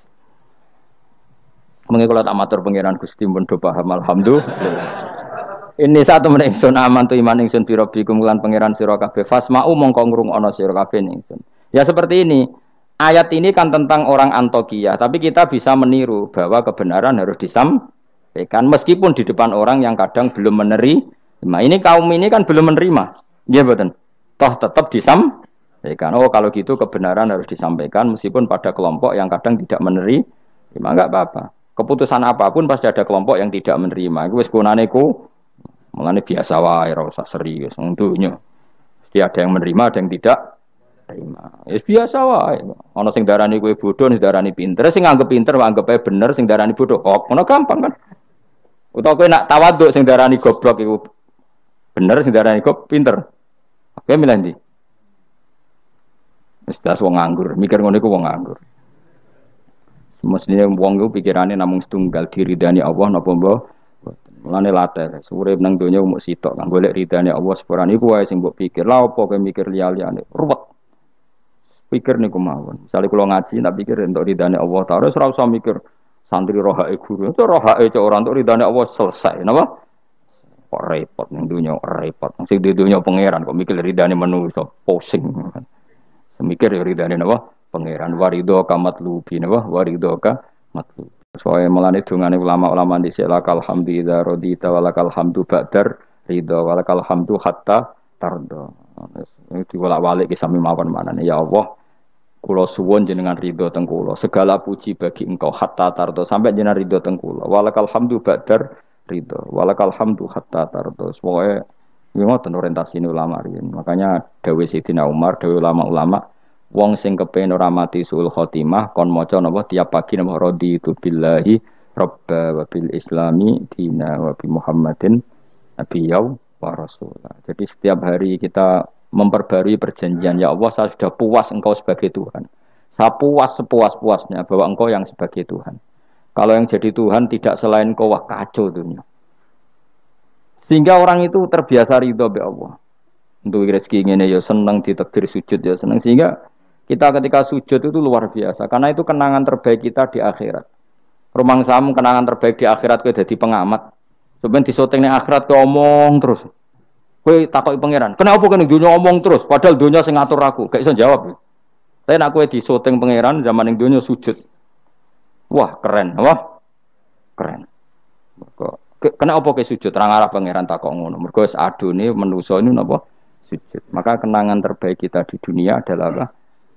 Mengko kula tak matur pangeran Gusti pun do paham alhamdulillah. Ini satu meneh ingsun aman tu iman ingsun bi rabbikum lan pangeran sira kabeh fasma'u mongko ngrungokno sira kabeh ingsun. Ya seperti ini. Ayat ini kan tentang orang Antokiyah, tapi kita bisa meniru bahwa kebenaran harus disampaikan meskipun di depan orang yang kadang belum menerima. Ini kaum ini kan belum menerima. Ya betul. Toh tetap disampaikan. Oh kalau gitu kebenaran harus disampaikan meskipun pada kelompok yang kadang tidak menerima, enggak apa-apa. Keputusan apapun pasti ada kelompok yang tidak menerima. Iku wis gunane ku mulane biasa wae ora usah serius untuknya. Mesti ada yang menerima, ada yang tidak terima. Ya biasa wae. Ana sing darani kowe bodoh, sing darani pinter, sing nganggep pinter anggap ae bener, sing darani bodoh kok. Ngono gampang kan. Utawa kowe nak tawaduk sing darani goblok iku bener, sing darani kok pinter. Oke milih ndi? Wis das wong nganggur, mikir ngono iku wong nganggur. Mestine wong iku pikirane namung setunggal diridani Allah napa mbok. Mulane latar, urip nang donya mung sitok kang golek ridane Allah sepurane iku wae sing mbok pikir. Lah apa kowe mikir liya-liyane? Ruwet. Pikir niku mawon. Misale kula ngaji tak pikir entuk ridane Allah Ta'ala ora usah mikir santri rohake guru. Itu rohake cek ora entuk ridane Allah selesai, napa? Kok repot ning donya repot. Sing di donya pangeran kok mikir ridane manusa, pusing. Semikir ridane napa? Pangeran warido kamatlubi napa? Warido ka matlubi. Soale melane dongane ulama-ulama dhisik lakal hamdu idza radita walakal hamdu ba'dar ridha walakal hamdu hatta tarda. Itu bolak-balik ki sami mawon manane ya Allah kula suwun jenengan ridha teng kula segala puji bagi engkau hatta tarda sampai jenengan ridha teng kula walakal hamdu ba'dar ridha walakal hamdu hatta tarda. Pokoke ngoten orientasi ulama riyen. Makanya dawuh Sayyidina Umar dawuh ulama-ulama wong sing kepengin ora mati suul khotimah kon maca napa tiap pagi napa raditu billahi rabba wa bil islami dina wa bi Muhammadin nabiyya wa rasulah. Jadi setiap hari kita memperbarui perjanjian ya Allah saya sudah puas engkau sebagai Tuhan. Saya puas sepuas-puasnya bahwa engkau yang sebagai Tuhan. Kalau yang jadi Tuhan tidak selain engkau wah kacau dunia. Sehingga orang itu terbiasa ridho be Allah. Untuk rezeki ngene ya seneng ditakdir sujud ya seneng sehingga kita ketika sujud itu luar biasa karena itu kenangan terbaik kita di akhirat. Rumang samu kenangan terbaik di akhirat kowe dadi pengamat. Sebenarnya disoting ning akhirat kowe omong terus. Kowe takoki pangeran, "Kenapa kowe ning donya omong terus padahal donya sing ngatur aku?" Gak iso jawab. Tapi nek kowe disoting pangeran zaman ning donya sujud. Wah, keren, wah. Keren. Kenapa kowe sujud? Terang arah pangeran takok ngono. Mergo wis adone manusa ini napa? Sujud. Maka kenangan terbaik kita di dunia adalah apa?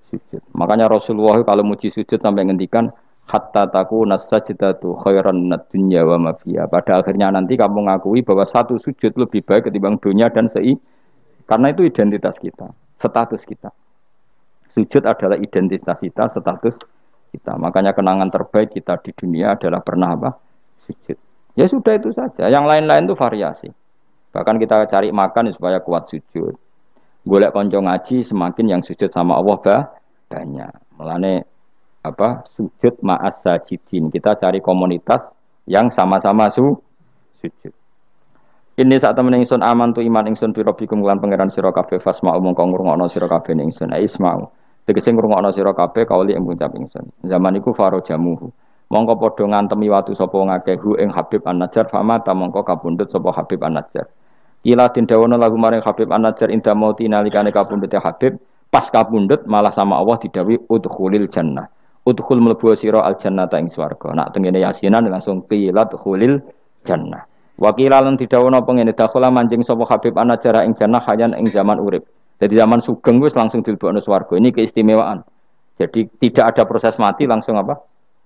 Sujud. Makanya Rasulullah kalau muji sujud sampai ngendikan hatta takuna sajdatu khairan minad dunya wa ma fiha. Pada akhirnya nanti kamu ngakui bahwa satu sujud lebih baik ketimbang dunia dan karena itu identitas kita, status kita. Sujud adalah identitas kita, status kita. Makanya kenangan terbaik kita di dunia adalah pernah apa? Sujud. Ya sudah itu saja. Yang lain-lain itu variasi. Bahkan kita cari makan supaya kuat sujud. Golek konco ngaji semakin yang sujud sama Allah banyak. Mulane apa sujud ma'as sajidin. Kita cari komunitas yang sama-sama sujud. Ini saat temen ingsun aman tu iman ingsun bi rabbikum lan pangeran sira kabeh fasma'u mongko ngrungokno sira kabeh ingsun isma'u. Tegese ngrungokno sira kabeh kauli ing ngucap ingsun. Zaman iku faro jamuhu. Mongko padha ngantemi watu sapa ngakeh hu ing Habib An-Najjar famata mongko kapundhut sapa Habib An-Najjar. Kila dindawono lagu maring Habib An-Najjar inda mauti nalikane kapundhute Habib Pas kapundhut malah sama Allah didhawuhi udkhulil jannah. Udkhul mlebu sira al jannata ing swarga. Nak tengene Yasinan langsung qilat khulil jannah. Wakila lan didhawuhna apa ngene dakhala manjing sapa Habib An-Najjar ing jannah hayan ing zaman urip. Jadi zaman sugeng wis langsung dilebokno swarga. Ini keistimewaan. Jadi tidak ada proses mati langsung apa?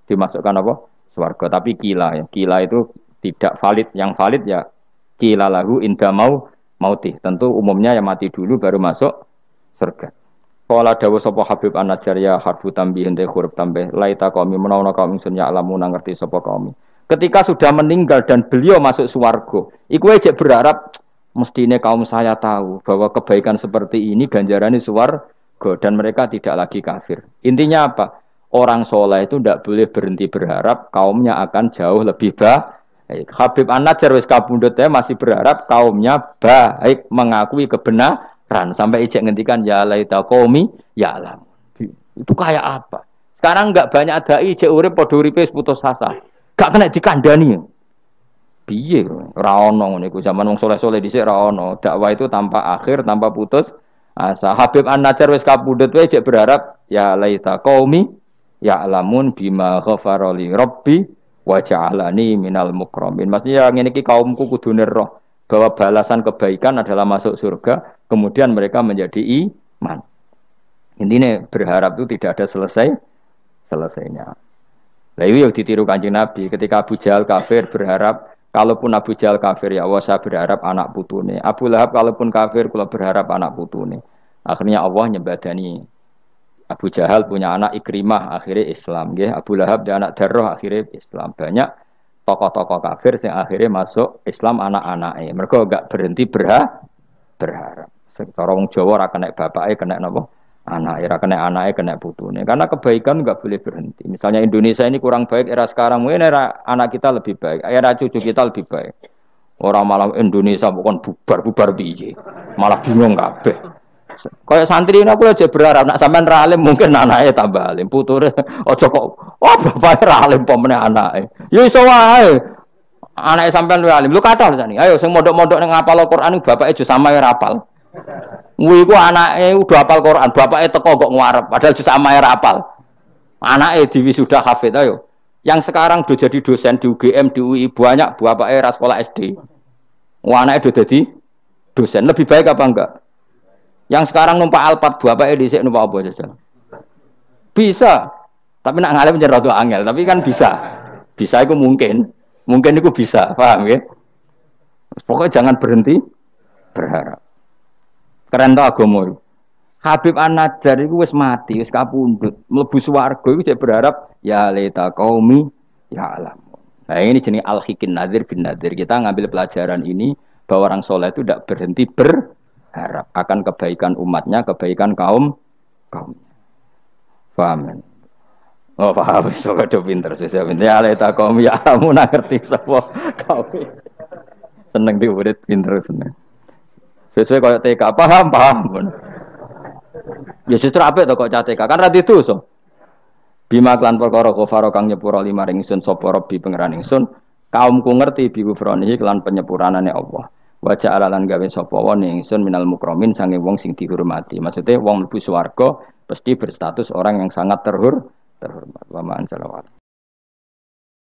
Dimasukkan apa? Swarga. Tapi kila ya. Kila itu tidak valid. Yang valid ya kila lahu inda mauti. Tentu umumnya yang mati dulu baru masuk surga. Kala dawuh sapa Habib An-Najjar ya harfu tambihin de huruf tambah laita qaumi menawa kaum ingsun ya alamu ngerti sapa kaum. Ketika sudah meninggal dan beliau masuk swarga, iku aja berharap mestine kaum saya tahu bahwa kebaikan seperti ini ganjarannya swarga dan mereka tidak lagi kafir. Intinya apa? Orang soleh itu tidak boleh berhenti berharap kaumnya akan jauh lebih baik. Habib An-Najjar wis kapundhut masih berharap kaumnya baik, mengakui kebenaran. Sampai ijek ngendikan ya laita qaumi ya alam. Itu kayak apa? Sekarang enggak banyak dai ijek urip padha uripe putus asa. Gak kena dikandani. Piye ora ono ngene iku zaman wong saleh-saleh dhisik ora ono. Dakwah itu tanpa akhir, tanpa putus asa. Habib An-Najjar wis kapundhut wae ijek berharap ya laita qaumi ya alamun bima ghafara li rabbi wa ja'alani minal mukramin. Maksudnya ngene iki kaumku kudu roh bahwa balasan kebaikan adalah masuk surga, kemudian mereka menjadi iman. Intinya berharap itu tidak ada selesainya. Lah itu yang ditiru Kanjeng Nabi ketika Abu Jahal kafir berharap, kalaupun Abu Jahal kafir ya Allah saya berharap anak putune. Abu Lahab kalaupun kafir kula berharap anak putune. Akhirnya Allah nyembadani Abu Jahal punya anak Ikrimah akhirnya Islam, nggih. Abu Lahab dia anak Darrah akhirnya Islam. Banyak tokoh-tokoh kafir yang akhirnya masuk Islam anak-anaknya. Mereka enggak berhenti berharap. Sekarang Jawa ora kena bapake kena napa? Anake, ora kena anake kena putune. Karena kebaikan enggak boleh berhenti. Misalnya Indonesia ini kurang baik era sekarang, mungkin era anak kita lebih baik, era cucu kita lebih baik. Orang malah Indonesia bukan bubar piye. Malah bingung kabeh. Kayak santri ini aku aja berharap nak sampean ra alim mungkin anaknya tambah alim, puture aja kok bapake ra alim pomene anake. Ya iso wae. Anake sampean luwih alim. Lu kathah sani. Ayo sing mondok-mondok ning ngapal Al-Qur'an bapake aja samae rapal. Kuwi ku anake udah hafal Qur'an, bapake teko kok ngarep padahal aja samae rapal. Anake diwisuda hafid ayo. Yang sekarang udah jadi dosen di UGM, di UI banyak bapake ra sekolah SD. Anake udah jadi dosen. Lebih baik apa enggak? Yang sekarang numpak Alphard bapake dhisik numpak apa saja. Bisa. Tapi nak ngalim nyer rada angel, tapi kan bisa. Bisa itu mungkin. Mungkin itu bisa, paham ya? Pokoknya jangan berhenti berharap. Keren to agama itu. Habib An-Najjar iku wis mati, wis kapundhut, mlebu swarga iku cek berharap ya laita qaumi ya alam. Nah, ini jenis al-hikin nadir bin nadir. Kita ngambil pelajaran ini bahwa orang soleh itu tidak berhenti berharap akan kebaikan umatnya, kebaikan kaum. Paham? Oh paham, so kado pinter, saya pinter. Ya laita qaumi ya alam, ngerti sapa kaum. Seneng diurit pinter seneng. Sesuai kaya TK, paham. Ya justru apik to kok TK, kan ra didosa. Bima klan perkara kafaro kang nyepura lima ring ingsun sapa Rabbi pangeran ingsun, kaumku ngerti bi gufronihi klan penyepuranane Allah. Wa ja'ala lan gawe sapa wa ingsun minal mukramin sange wong sing dihormati. Maksudnya wong mlebu swarga pasti berstatus orang yang sangat terhormat. Wa ma'an salawat.